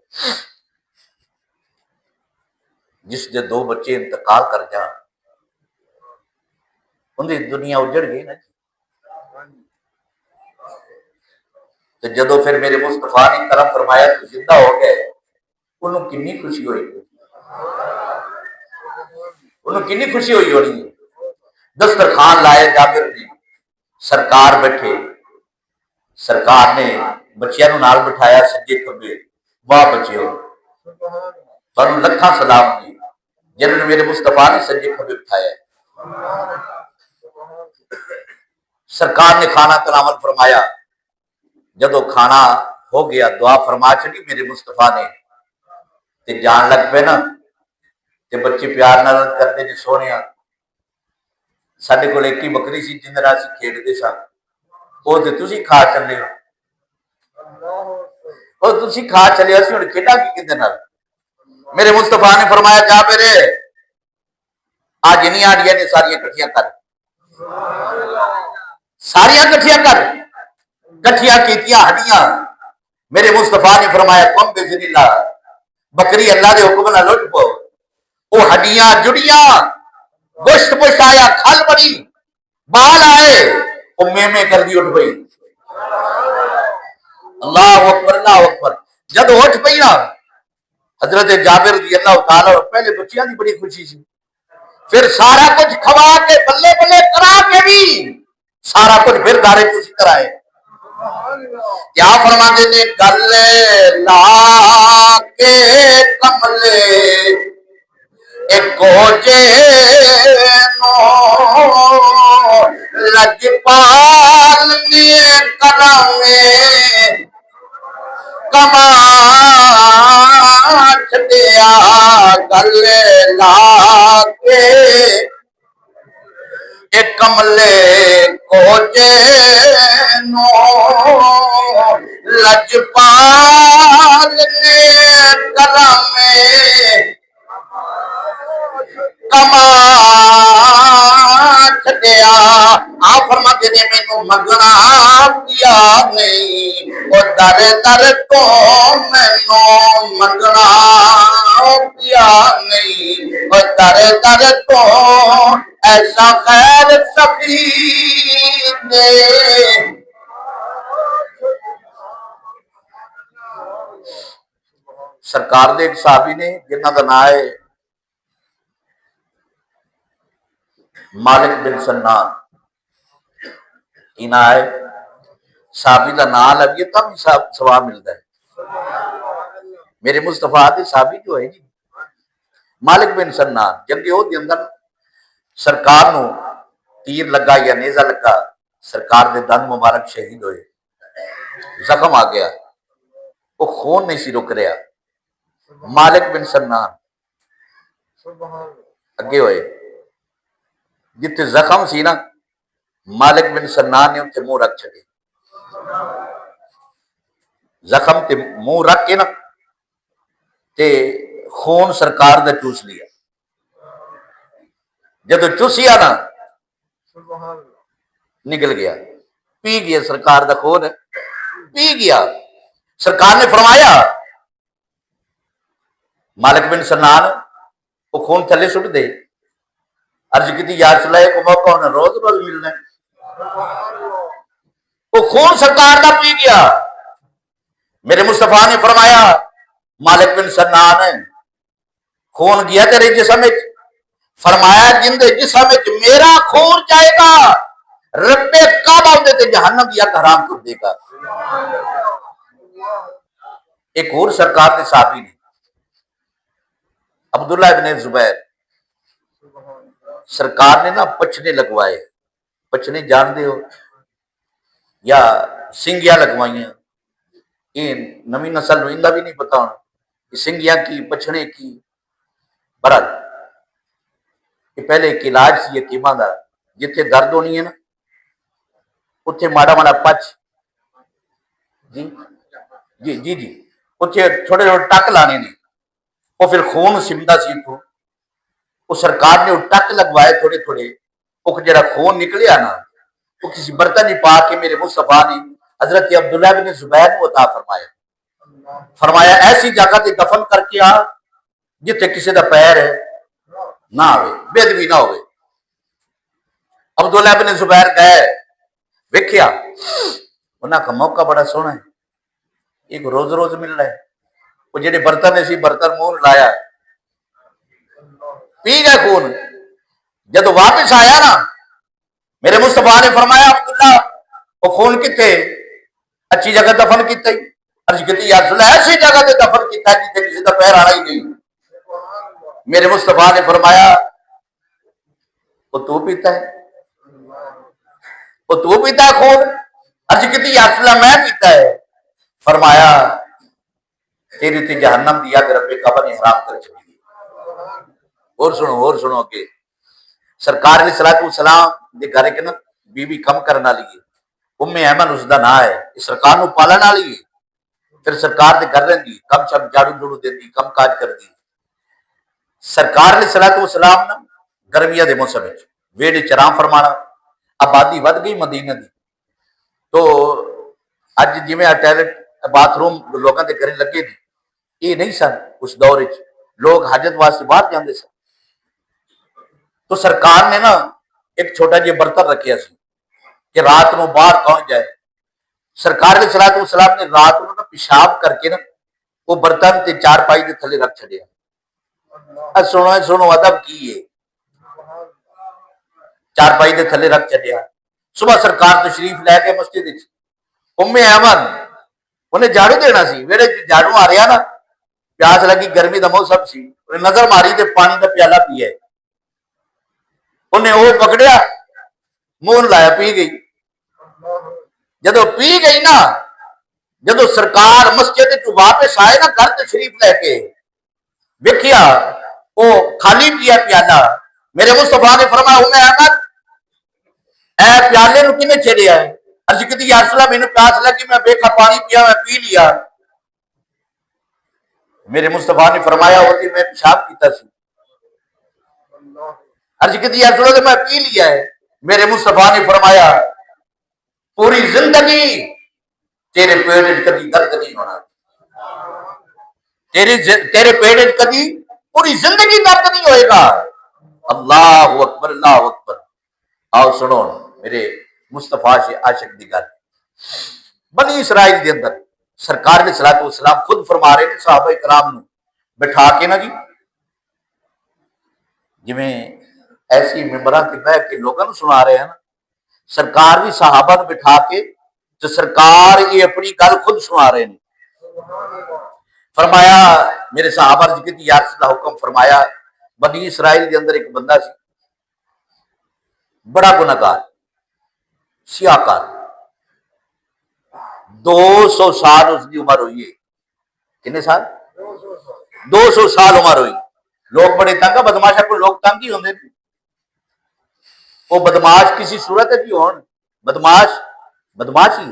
جس دے دو بچے انتقال کر جان اندی دنیا اجڑ گئی نا۔ تو جدو پھر میرے مصطفیٰ نے کرم فرمایا تو زندہ ہو گئے، انہوں کنی خوشی ہوئی، انہوں کنی خوشی ہوئی ہونی۔ دسترخوان لائے جابر نے، سرکار بیٹھے، سرکار نے بچیاں نال بٹھایا سجے کھبے، واہ بچیو تانوں لکھاں سلام دی جنہوں نے میرے مصطفیٰ نے سجے کھبے بٹھایا۔ سرکار نے کھانا تناول فرمایا، جدو کھانا ہو گیا دعا فرما چلی میرے مصطفیٰ نے تے جان لگ پہ نا تے بچے پیار نال کرتے جی سونیا ساڈے کول ایک ہی بکری سی جن نال اسی کھیڈدے سا، او تے تسی کھا چلے ہو، او تسی کھا چلے اسی ہن کھیڈاں کی کدے نال؟ میرے مصطفیٰ نے فرمایا جابر آج نہیں آڑیاں نے ساریاں کٹھیاں کر، ساریاں کٹھیاں کر، کٹھیاں کیتیاں ہڈیاں۔ میرے مصطفیٰ نے فرمایا قم باذن اللہ، بکری اللہ دے حکم نال لٹ پو، او ہڈیاں جڑیاں، گوشت پوشت آیا، کھل بڑی، بال آئے، او میں کر دی اٹھ پئی۔ اللہ اکبر اللہ اکبر۔ جب اٹھ پئی نا حضرت جابر رضی اللہ تعالیٰ پہلے بچیاں دی بڑی خوشی سی، پھر سارا کچھ کھوا کے بلے بلے کرا کے بھی سارا کچھ پھر دارے کسی کرائے۔ کیا فرماتے نے گلے لا کے کملے ایک ہو جے نو لجپال نے کرم کما چھڈیا گلے لا کے ایک کملے کو جینو لجپال نے کرم کما چھڈیا آپ فرماتے نے مینوں منگنا پیا نہیں وہ در در تو مینوں منگنا پیا نہیں وہ در در تو ایسا خیر سخی نے سرکار دے ایک صحابی نے جنہاں دا نام ہے مالک بن سنان اینا ہے صحابی دا نام لگیے تب ثواب ملتا ہے میرے مصطفیٰ دے صحابی جو ہے جی مالک بن سنان جنگ احد دے اندر سرکار نو تیر لگا یا نیزہ لگا سرکار دے دن مبارک شہید ہوئے زخم آ گیا وہ خون نہیں سی رک رہا مالک بن سنان اگے ہوئے جتے زخم سی نا مالک بن سنان نے ان تے منہ رکھ چھڑے زخم تے منہ رکھ کے نا تے خون سرکار دا چوس لیا جدو چوسیا نا نکل گیا پی گیا سرکار دا خون پی گیا سرکار نے فرمایا مالک بن سنان وہ خون تھلے سٹ دے عرض کی تھی یا رسول اللہ کو موقع ہونا روز روز ملنا ہے وہ خون سرکار دا پی گیا میرے مصطفیٰ نے فرمایا مالک بن سنان خون گیا تیرے جسم وچ فرمایا جن دے جسم وچ میرا خون جائے گا رب کعبہ دے تے جہنم دیا حرام کر دے گا ایک اور سرکار دے صحابی نے عبداللہ ابن زبیر سرکار نے نا پچھنے لگوائے پچھنے جان دے ہو یا سنگیاں لگوائیاں یہ نمی نسل نو اندہ بھی نہیں پتا ہونا یہ سنگیاں کی پچھنے کی برد یہ پہلے ایک علاج سی یتیماں دا جتھے درد ہونی ہے نا اتھے ماڑا ماڑا پچ جی جی جی جی اتھے تھوڑے تھوڑے ٹک لانے نے وہ پھر خون سمدہ سی تو وہ سرکار نے وہ ٹک لگوائے تھوڑے تھوڑے وہ جڑا خون نکلیا نا وہ کسی برتن ہی پا کے میرے مصطفیٰ نے حضرت عبداللہ بن زبیر کو عطا فرمایا ایسی جگہ تے دفن کر کے آ جتھے کسی دا پیر ہے نہ ہوئے بے ادبی نہ ہوئے عبداللہ بن زبیر گئے ویکھیا انہاں کا موقع بڑا سونا ہے ایک روز روز مل رہا ہے وہ جڑے برتن ہے سی برتن منہ لایا پی گئے خون جب واپس آیا نا میرے مصطفیٰ نے فرمایا عبداللہ وہ خون کتے اچھی جگہ دفن کیتا ہی عرض کیتی یا رسول اللہ ایسی جگہ تے دفن کیتا ہے جتے کسی دا پیر آنا ہی نہیں میرے مصطفیٰ نے فرمایا وہ تو پیتا ہے وہ تو پیتا ہے خون عرض کیتی یا رسول اللہ میں پیتا ہے فرمایا تیری تے جہنم دیا کہ رب قبر نے حرام کر چکی اور سنو کہ سرکار علیہ الصلوۃ والسلام دے گھر کے نا بی بی کم کرنا لیے ایمن اس دا نا ہے اس سرکار نو پالن والی ہے پھر سرکار دے گھر رہندی کم شب جھاڑو جھوڑو دیندی کم کاج کردی سرکار علیہ الصلوۃ والسلام نا گرمیاں دے موسم وچ ویڑے چراں فرمانا آبادی ود گئی مدینہ دی تو اج جویں ٹوائلٹ باتھ روم لوگاں دے گھرے لگے نے یہ نہیں سن اس دور وچ لوگ حاجت واسطے باہر جاندے سن تو سرکار نے نا ایک چھوٹا جہا برتن رکھیا سی کہ رات نو باہر پہنچ جائے سرکار علیہ الصلوۃ والسلام نے رات نو نا پیشاب کر کے نا وہ برتن تے چار پائی دے تھلے رکھ چھڑیا سنو ادب کی ہے چار پائی دے تھلے رکھ چھڑیا صبح سرکار تشریف لے کے مسجد وچ ایمن انہیں جھاڑو دینا سی ویڑے جھاڑو آ رہا نا پیاس لگی گرمی دا موسم سی نظر ماری تے پانی دا پیالہ پیا ہے، انہیں وہ پکڑیا منہ لایا پی گئی۔ جدو پی گئی نا، جدو سرکار مسجد تو واپس آئے نا گھر تشریف لے کے، دیکھیا وہ خالی پیا پیالہ، میرے مصطفیٰ نے فرمایا احمد اے پیالے نو کنے چھڑیا ہے؟ عرض کی یا رسول اللہ، میں نے پیاس لگی، میں بے کھا پانی پیا، میں پی لیا۔ میرے مصطفیٰ نے فرمایا ہوتی میں پیشاب کیتا سی۔ عرض کی یا رسول اللہ، میں پی لیا ہے۔ میرے مصطفیٰ نے فرمایا پوری زندگی تیرے پیٹ کبھی درد نہیں ہونا، تیرے پیٹ کبھی پوری زندگی درد نہیں ہوئے گا۔ اللہ اکبر، اللہ اکبر۔ آؤ سنو میرے مصطفیٰ سے عاشق دی گل۔ بنی اسرائیل دے اندر سرکار علیہ الصلوۃ والسلام خود فرما رہے ہیں صحابہ کرام نو بٹھا کے نا جی، جویں ایسی ممبراں تے بیٹھ کے لوگاں نو سنا رہے ہیں نا، سرکار بھی صحابہ نو بٹھا کے تو سرکار یہ اپنی گل خود سنا رہے ہیں۔ فرمایا میرے صحابہ عرض کی یا رسول اللہ، حکم فرمایا بنی اسرائیل دے اندر ایک بندہ سی، بڑا گنہگار، سیاہ کار، 200 سال اس کی عمر ہوئی ہے۔ کتنے سال؟ 200 سال عمر ہوئی۔ لوگ بڑے تنگ، بدماشا کو لوگ تنگ ہی ہوندے، وہ بدماش کسی صورت ہے کہ ہون بدماش ہی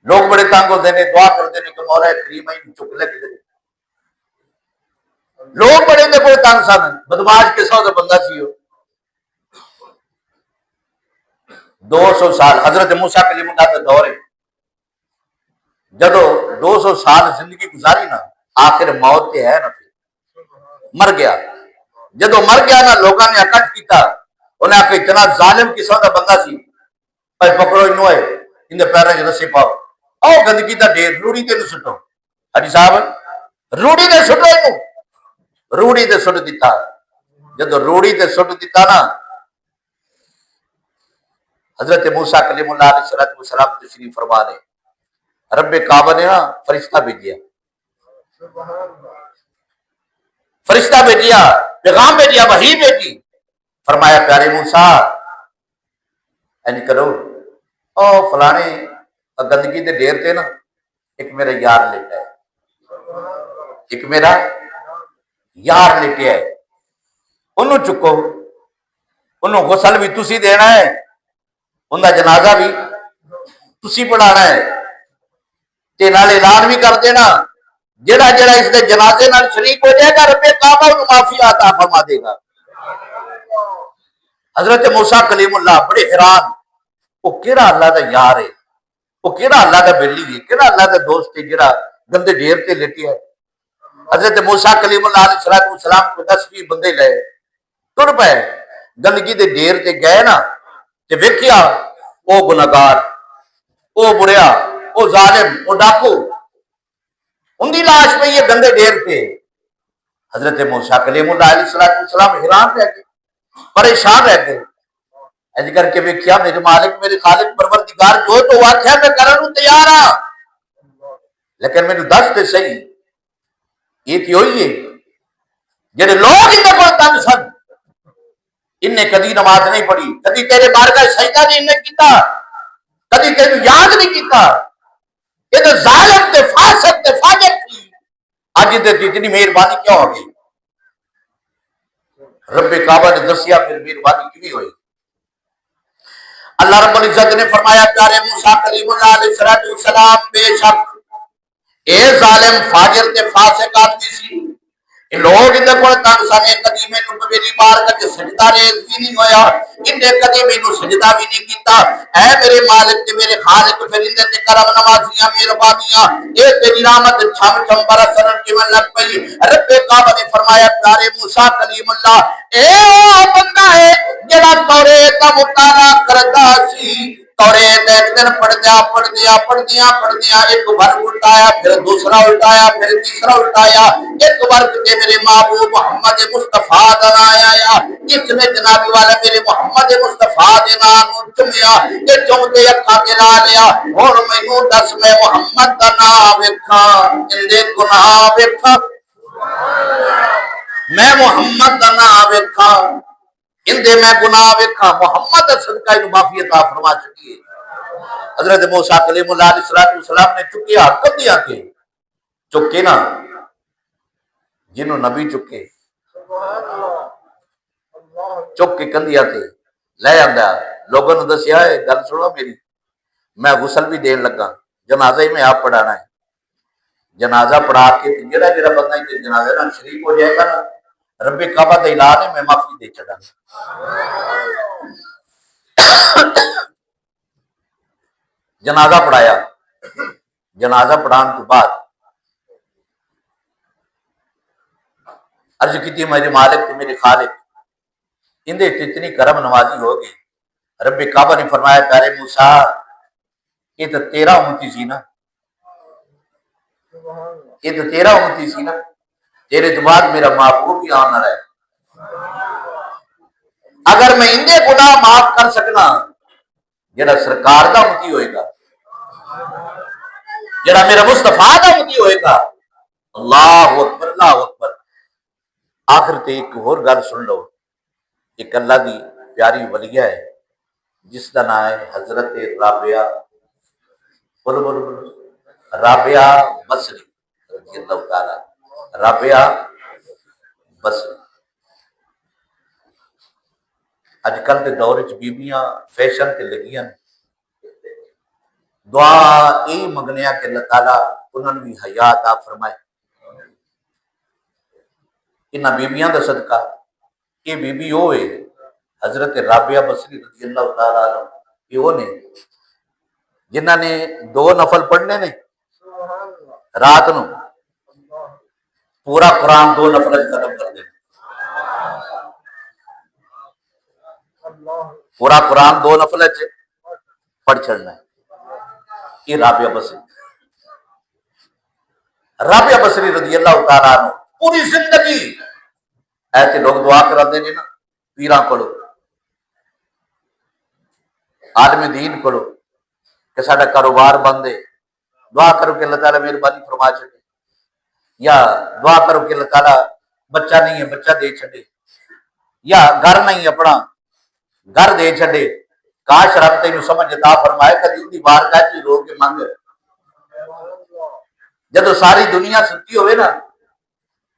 لوگ بڑے تنگ ہوتے ہیں، دعا کرتے ہیں کہ مولا کریم چک لے کے لوگ بڑے دے بڑے تنگ سن، بدماش کسا ہوتا بندہ سی ہو۔ 200 سال حضرت موسیٰ کلیم اللہ کا دور ہے، جدو 200 سال زندگی گزاری نا، آخر موت تے ہے نا، مر گیا۔ جدو مر گیا نا، لوگاں نے اکٹھ کیتا، انہیں آکے اتنا ظالم قسم کا بندہ سی، پر پکڑو انہوں ہے، ان دے پیریں جو رسی پاؤ، او گندگی دا ڈیر روڑی تے نو سٹو، حجی صاحب روڑی تے سٹو انہوں، روڑی تے سٹ دیتا۔ جدو روڑی تے سٹ دیتا نا، حضرت موسیٰ کلیم اللہ علیہ السلام تشریف فرما نے رب کعبہ نے نا فرشتہ بھیجیا، فرشتہ بھیجیا، پیغام بھیجیا، وحی بھیجی۔ فرمایا پیارے موسیٰ اینی کرو، او فلانے گندگی دے ڈیر تے نا ایک میرا یار لیٹا ہے، ایک میرا یار لیٹیا ہے، انہوں چکو، انہوں غسل بھی تسی دینا ہے، انہوں جنازہ بھی تسی پڑھانا ہے، تے نال اعلان بھی کر دینا جڑا جڑا اس دے جنازے نال شریک ہو جائے گا رب کعبہ انہوں معافی عطا فرما دے گا۔ حضرت موسیٰ کلیم اللہ بڑے حیران، وہ کیڑا اللہ دا یار ہے، وہ کیڑا اللہ دا بیلی ہے، کیڑا اللہ دا دوست ہے جڑا گندے ڈھیر تے لیٹیا ہے۔ حضرت موسیٰ کلیم اللہ علیہ السلام کو 10-20 بندے لے ٹر پے، گندگی دے ڈھیر تے گئے نا، تے ویکھیا او گنہگار، او بریا، او ظالم، او ڈاکو، ان دی لاش پہ یہ گندے ڈھیر پہ۔ حضرت موسیٰ کلیم اللہ علیہ السلام حیران رہ گئے، پریشان رہ گئے، ایج کر کے ویکھیا میرے مالک میرے خالق پروردگار جو تو واقعہ میں کرن نوں تیار ہاں، لیکن مینوں دس تے صحیح یہ کی ہوئی ہے جڑے لوگ ان کو تنگ سن، انہیں کدی نماز نہیں پڑھی، کدی تیرے بارگاہ سجدہ نہیں انہیں کیتا، کدی تینوں یاد نہیں کیتا، یہ تو ظالم تے فاسق تے فاجر تھی، آج تے اتنی مہربانی کیوں ہو گئی؟ رب کعبہ نے دسیا پھر مہربانی کیوں ہوئی؟ اللہ رب العزت نے فرمایا پیارے موسیٰ کلیم اللہ علیہ السلام بے شک اے ظالم فاجر تے فاسق آدمی سی، یہ لوگ اندر کو تنگ سانے کدی میں نو میری بار کا سجدہ ریز بھی نہیں ہویا، اندر کدی میں نو سجدہ بھی نہیں کیتا، اے میرے مالک تے میرے خالق پھر اندر تے کرم نوازیاں مہربانیاں اے تیری رحمت چھم چھم برسن کی من لگ پئی۔ رب کعبہ نے فرمایا پیارے موسیٰ کلیم اللہ اے او بندہ ہے جڑا توریت دا مطالعہ کردا سی، توریت ایک دن پڑھ دیا ایک بار الٹایا پھر دوسرا الٹایا پھر تیسرا الٹایا، ایک بار کہ میرے محبوب محمد مصطفیٰ دا نام آیا، جس نے جناب والا میرے محمد مصطفیٰ دے نام چومیا، یہ چومتے اکھا کے لا لیا، اور مینوں دس میں محمد دا نام ویکھاں اندے گناہ ویکھاں۔ میں محمد دا نام ویکھا اندے میں گناہ ویکھا محمد دا صدقہ انہوں معافی عطا فرما چکی ہے۔ حضرت موسیٰ کلیم اللہ علیہ السلام نے چکے حق دیا کے چکے نا جنہوں نبی چکے چک کے کندیا تے لے آندا لوگوں نے دسیا ہے گل سنو میری میں غسل بھی دین لگا جنازہ ہی میں آپ پڑھانا ہے جنازہ پڑھا کے جڑا جڑا بندہ ہی جنازے نال شریک ہو جائے گا نا رب کعبہ دا اعلان ہے میں معافی دے چڑھا جنازہ پڑھایا جنازہ پڑھان کے بعد عرض کی میرے مالک تے میرے خالق اندے اتنی کرم نوازی ہو گئی رب کعبہ نے فرمایا پیارے موسیٰ یہ تو تیرا امتی سی نا یہ تو تیرا امتی سی نا تیرے دماغ میرا معفو بھی آنا رہے اگر میں اندے گناہ معاف کر سکنا جڑا سرکار دا امتی ہوئے گا جڑا میرا مصطفیٰ دا امتی ہوئے گا اللہ اکبر اللہ اکبر آخر تے ایک اور گل سن لو ایک اللہ دی پیاری ولیہ ہے جس کا نام ہے حضرت رابعہ بولو بولو بولو رابعہ بصری رضی اللہ تعالی رابعہ بصری اج کل کے دور چ بیبیاں فیشن تے لگیاں دعا یہی منگنے کہ اللہ تعالیٰ انہوں نے بھی حیا عطا فرمائے انہاں بیبیاں دا صدقہ یہ بی بی ہوئے حضرت رابعہ بصری رضی اللہ تعالیٰ عنہ یہ وہ نے جنہاں نے 2 نفل پڑھنے نے رات نو پورا قرآن 2 نفل ختم کر دینا پورا قرآن 2 نفل پڑھ چڑھنا ہے یہ رابعہ بصری رضی اللہ تعالیٰ عنہ پوری زندگی ایسے لوگ دعا کرا دے نا پیراں پڑھو عالم دین پڑھو کہ ساڈا کاروبار بند ہے دعا کرو کہ اللہ تعالیٰ مہربانی فرما چھڑے یا دعا کرو کہ اللہ تعالیٰ بچہ نہیں ہے بچہ دے چھڑے یا گھر نہیں اپنا گھر دے چھڑے کاش رب تینوں سمجھ عطا فرمائے کدی اندی بارگاہ چ رو کے مانگ جدو ساری دنیا ستی ہوئے نا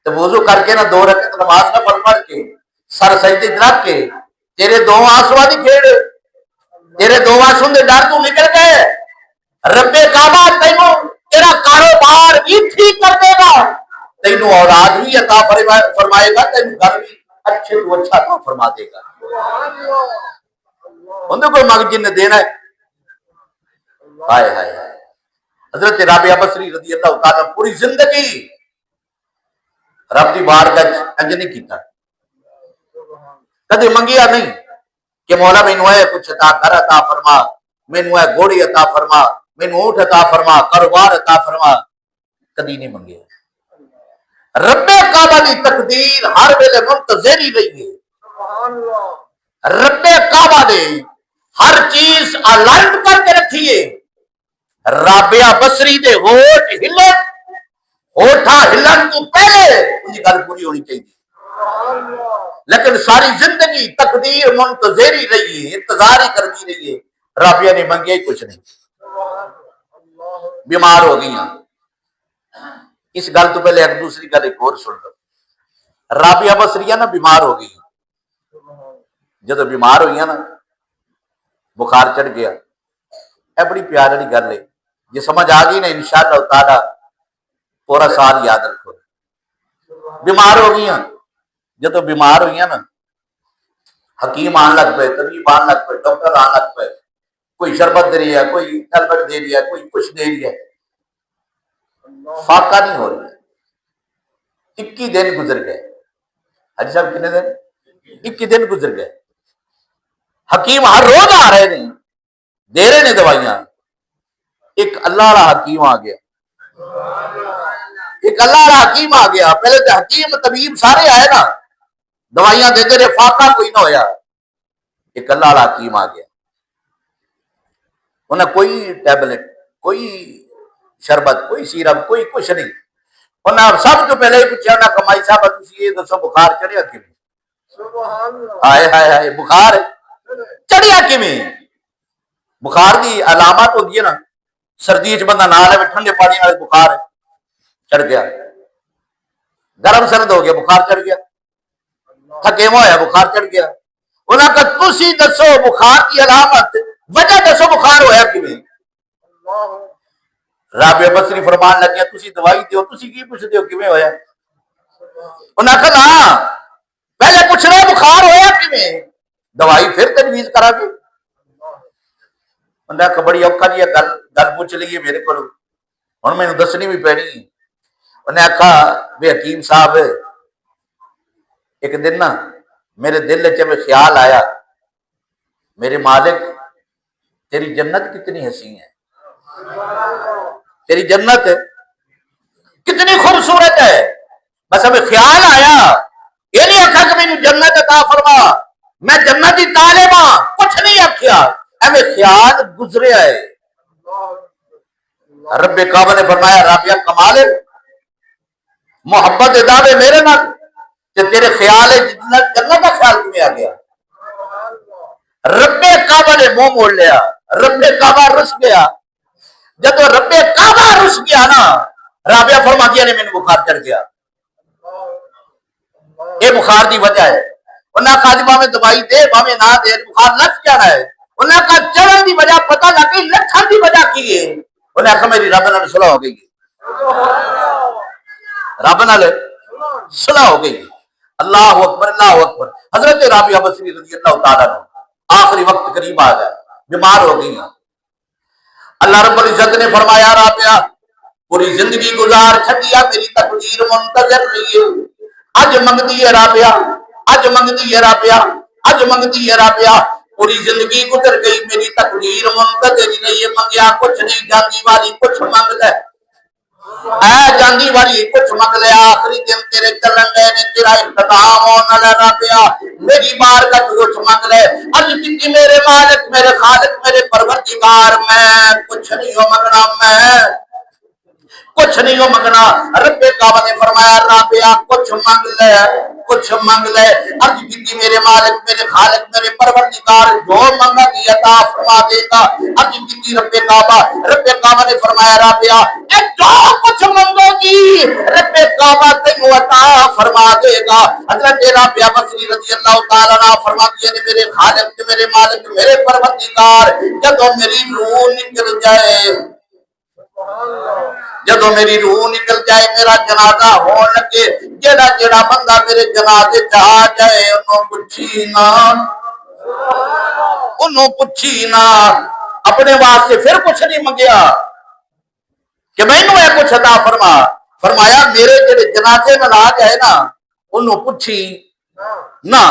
تو وضو کر کے نا 2 رکعت نماز نہ پڑھ کے سر سجدے رکھ کے تیرے 2 آنسواں دی کھیڑ تیرے 2 آنسوں دے ڈر تو نکل گئے رب کعبہ تینوں تیرا کاروبار بھی ٹھیک کر دے گا تینوں اولاد بھی عطا فرمائے گا تینوں گھر بھی اچھے تو اچھا عطا فرما دے گا انہیں کوئی مانگ جن نے دینا ہے ہائے ہائے ہائے حضرت رابعہ بصری رضی اللہ تعالیٰ پوری زندگی رب دی بارگاہ انج نہیں کیتا کدی منگیا نہیں کہ مولا مینوں اے کچھ عطا کر عطا فرما مینوں اے گھوڑی عطا فرما مینوں اونٹ عطا فرما کاروبار عطا فرما کدی نہیں منگیا رب کعبہ دی تقدیر ہر ویلے منتظر ہی رہی ہے رب کعبہ نے ہر چیز الائن کر کے رکھی ہے رابعہ بصری دے ہوٹ ہلے ہوٹھا ہلن تو پہلے ان کی گل پوری ہونی چاہیے لیکن ساری زندگی تقدیر منتظر ہی رہی ہے انتظار ہی کرتی رہی ہے رابعہ نے منگیا ہی کچھ نہیں بیمار ہو گئی اس گل تو پہلے ایک دوسری گل ایک اور سن لو رابعہ بصریہ نا بیمار ہو گئی جب بیمار ہوئی نا بخار چڑھ گیا اے بڑی پیار والی گل ہے جی سمجھ آ گئی نا انشاءاللہ تعالی پورا سال یاد رکھو بیمار ہو گئی جب بیمار ہوئی نا حکیم آن لگ پے طبیب آن لگ پے ڈاکٹر آن لگ پے کوئی شربت دے رہی ہے کوئی ٹیبلٹ دے رہی ہے کوئی کچھ دے رہی ہے فاقہ نہیں ہو رہی 21 دن گزر گئے حاجی صاحب کتنے دن 21 دن گزر گئے حکیم ہر روز آ رہے ہیں دے رہے نے دوائیاں ایک اللہ والا حکیم آ گیا ایک اللہ والا حکیم آ گیا پہلے تو حکیم طبیب سارے آئے نا دوائیاں دیتے رہے فاقہ کوئی نہ ہویا ایک اللہ والا حکیم آ گیا انہیں کوئی ٹیبلٹ کوئی شربت کوئی سیرپ کوئی کچھ نہیں انہیں سب تو پہلے ہی پوچھا انہیں کمائی صاحب تسی یہ دسو بخار چڑھیا کیویں؟ ہائے ہائے ہائے بخار چڑھیا کیویں؟ بخار دی علامات ہوندی ہے نا، سردی چ بندہ نہ لے ٹھنڈے پانی نال بخار چڑھ گیا، گرم سرد ہو گیا بخار چڑھ گیا، تھکیواں ہویا بخار چڑھ گیا۔ انہاں کہ تسی دسو بخار کی علامت، وجہ دسو بخار ہویا کیویں؟ رابعہ بصری فرمان لگیا تسی دوائی دیو، تسی کی پوچھ دیو کیویں ہویا؟ انہاں کہا ہاں پہلے پوچھ رہے بخار ہویا کیویں، دوائی پھر تجویز کرا گے۔ انہاں کہا بڑی اوکھا جی گل پوچھ لئیے میرے کو، ہن مینوں دسنی بھی پینی۔ انہاں کہا بھی حکیم صاحب ایک دن نا میرے دل میں خیال آیا، میرے مالک تیری جنت کتنی حسین ہے، تیری جنت کتنی خوبصورت ہے، بس ہمیں خیال آیا، یہ نہیں آکھا کہ مجھے جنت عطا فرما، میں جنت ہی طالب ہاں، کچھ نہیں آکھیا، ہمیں خیال گزریا ہے۔ رب کعبہ نے فرمایا رابعہ کمال ہے، محبت اداوے میرے نال کہ تیرے خیال ہے جنت کا خیال تمہیں آ گیا۔ رب کعبہ نے منہ موڑ لیا، رب کعبہ رس گیا۔ جب رب کعبہ رس گیا نا، رابعہ فرماتی نے میں بخار چڑھ گیا، یہ بخار دی وجہ ہے۔ انہاں کہا جی باویں دوائی دے باویں نہ دے بخار لگ جانا ہے۔ انہاں کہا چڑھن دی وجہ پتہ لگی، لکھن دی وجہ کی ہے؟ انہاں کہا میری رب نال صلح ہو گئی ہے، رب نال صلح ہو گئی۔ اللہ اکبر اللہ اکبر۔ حضرت رابعہ بصری رضی اللہ تعالیٰ عنہ آخری وقت قریب آ گیا، بیمار ہو گئی ہیں۔ اللہ رب العزت نے فرمایا رابعہ پوری زندگی گزار چھڈیا، میری تقدیر منتظر رہی ہے، اج منگدی ہے رابعہ، اج منگدی ہے رابعہ، اج منگدی ہے رابعہ، پوری زندگی گزر گئی میری تقدیر منتظر رہی ہے، منگیا کچھ نہیں، جاندی والی کچھ منگ لے، اے جاندی والی کچھ منگ لے، آخری دن تیرے چلن گئے نے، تیرا اختتام ہونا لے رابعہ، میری بار کا کچھ منگ لے۔ عرض کی میرے مالک میرے خالق میرے پروردگار میں کچھ نہیں ہو منگنا، میں کچھ نہیں ہو منگنا۔ رب کعبہ نے فرمایا رابعہ کچھ منگ لے، کچھ منگ لے۔ عرض کی میرے مالک میرے خالق میرے پروردگار جو منگا گی عطا فرما دے گا۔ عرض کی رب کعبہ نے فرمایا رابعہ اے جو کچھ منگو گی رب کعبہ تینوں عطا فرما دے گا۔ حضرت رابعہ بصری رضی اللہ تعالیٰ عنہ فرماتی ہے میرے خالق میرے مالک میرے پروردگار جدوں میری روح نکل جائے، جدو میری روح نکل جائے میرا جنازہ ہون لگے، جیڑا جیڑا بندہ میرے جنازے چاہ جائے انہوں پوچھی نہ، انہوں پوچھی نہ، اپنے واسطے پھر کچھ نہیں منگیا کہ میں نو ہے کچھ عطا فرما، فرمایا میرے جیڑے جنازے میں لا جائے نا انہوں پوچھی نہ۔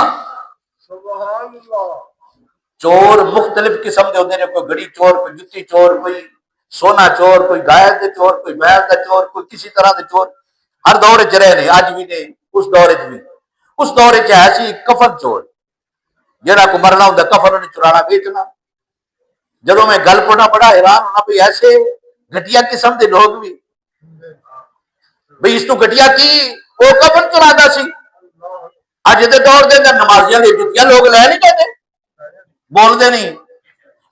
چور مختلف قسم دے ہوندے نے، کوئی گھڑی چور، کوئی جتی چور، کوئی سونا چور، کوئی گائے دے چور، کوئی بیل دا چور، کوئی کسی طرح دے چور، ہر دور چ رہے نے، اج بھی نے، اس دور چ بھی۔ اس دور چ ہے سی کفن چور، جہاں کو مرنا ہوں کفن انہیں چرانا بیچنا۔ جدوں میں گل پڑھنا بڑا حیران ہونا بھی ایسے گھٹیا قسم دے لوگ بھی بھئی اس تو گھٹیا کی وہ کفن چرانا سی۔ اج دے دور دے اندر نمازیاں دی جتیاں لوگ لے نہیں کہتے، بول دے نہیں،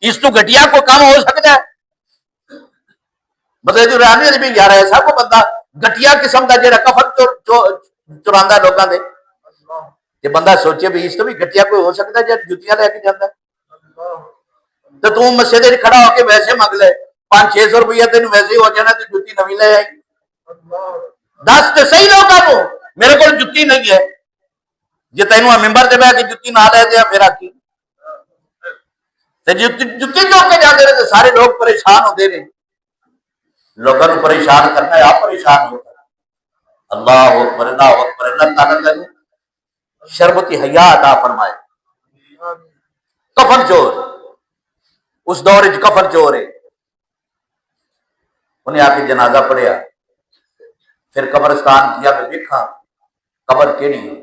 اس تو گھٹیا کو کم ہو سکتا ہے؟ مطلب جو رہنے بھی یار ایسا کو بندہ گٹیا قسم کا جڑا کفن چراندا لوگاں دے، یہ بندہ سوچے بھی اس تو بھی گٹیا کوئی ہو سکتا ہے جب جتیاں لے کے جاتا ہے تو تم مسجد وچ کھڑا ہو کے ویسے منگ لے 500-600 روپیہ تین ویسے ہی ہو جانا تو جتی نوی لے آئی۔ دس تے صحیح لوگاں کو میرے کو جتی نہیں ہے، جے تینوں ممبر تے بیٹھ کے جتی نہ لے دیا پھر آکی تے جتی چوک کے جاندے رہے سارے لوگ پریشان ہوندے نے۔ لوگوں کو پریشان کرنا ہے، آپ پریشان ہوگا۔ اللہ اکبر اللہ اکبر۔ اللہ تعالیٰ نے شربتی حیا عطا فرمائے۔ کفن چور اس دور وچ کفن چور ہے، انہیں آ کے جنازہ پڑھیا، پھر قبرستان کیا میں دیکھا قبر کیڑی ہے،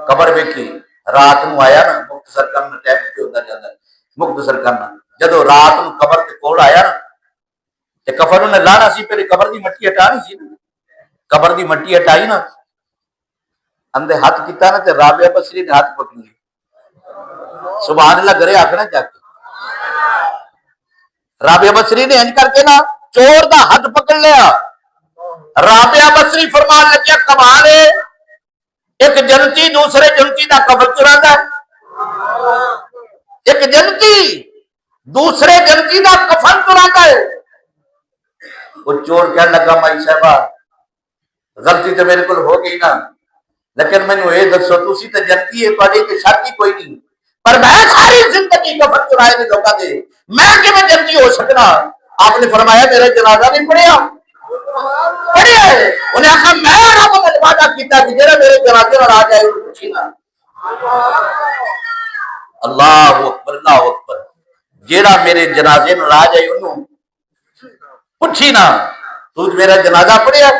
قبر ویکھی، رات نو آیا نا مختصر کرنا ٹائم پہ ہوتا جاتا ہے، مختصر کرنا جدو رات نو قبر کے کول آیا نا تے کفن انہیں لانا سی، پھر قبر دی مٹی ہٹانی سی، قبر دی مٹی ہٹائی نا اندے ہاتھ کیتا نا تے رابعہ بصری نے ہاتھ پکڑ لیا سبحان اللہ کرے آکھنا جا کے رابعہ بصری نے انج کر کے نا چور دا ہاتھ پکڑ لیا رابعہ بصری فرمان لگیا کمال ہے ایک جنتی دوسرے جنتی دا کفن چراندا ہے ایک جنتی دوسرے جنتی دا کفن چراندا ہے وہ چور کہنے لگا مائی صاحبہ غلطی تو میرے کو ہو گئی نا لیکن میں نے یہ دسو تسی تے جنتی ہے تواڈی تے شک ہی کوئی نہیں پر میں ساری زندگی کفن چرائے نے دھوکا دے میں کیویں جنتی ہو سکنا آپ نے فرمایا میرا جنازہ نہیں پڑھیا پڑھیا ہے انہیں آخا میں رب نے وعدہ کیتا کہ جڑا میرے جنازے نال آ جائے انہوں پوچھی نا اللہ اکبر جڑا میرے جنازے نال آ جائے انہوں پوچھی نا تو میرا جنازہ پڑھیا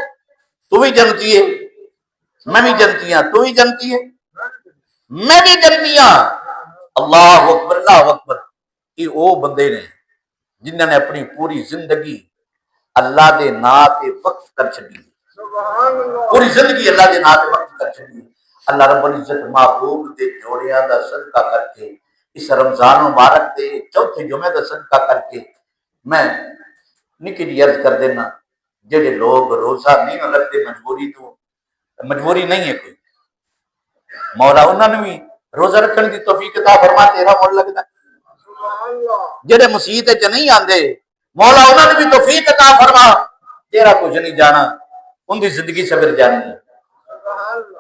تو بھی جنتی ہے میں بھی جنتی ہاں تو بھی جنتی ہے میں بھی جنتی ہاں اللہ اکبر یہ وہ بندے نے جنہوں نے اپنی پوری زندگی اللہ دے ناں تے وقف کر چھڈی پوری زندگی اللہ دے ناں تے وقف کر چھڈی اللہ رب العزت محبوب دے جوڑیاں دا صدقہ کر کے اس رمضان مبارک دے چوتھے جمعے دا صدقہ کر کے میں نکی جی عرض کر دینا جڑے لوگ روزہ نہیں رکھتے مجبوری نہیں ہے کوئی مولا انہوں نے بھی روزہ رکھنے کی توفیق عطا فرما تیرا مول لگتا جڑے مسیت چ نہیں آندے مولا انہوں نے بھی توفیق عطا فرما تیرا کچھ نہیں جانا ان کی زندگی سبر جانی ہے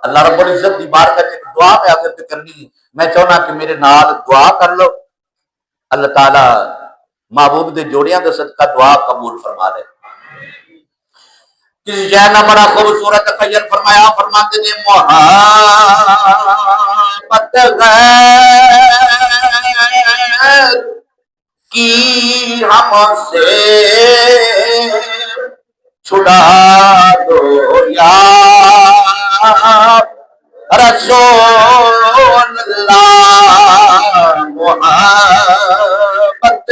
اللہ رب العزت کی بارگاہ وچ دعا میں آخر کرنی میں چاہنا کہ میرے نال دعا کر لو اللہ تعالی محبوب دے جوڑیاں دا صدقہ دعا قبول فرما لے کسی شہر نہ بڑا خوبصورت خیال فرمایا فرماتے نے محبت غیر کی ہم سے چھڑا دو یا رسول اللہ محبت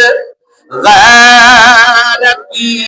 غیر کی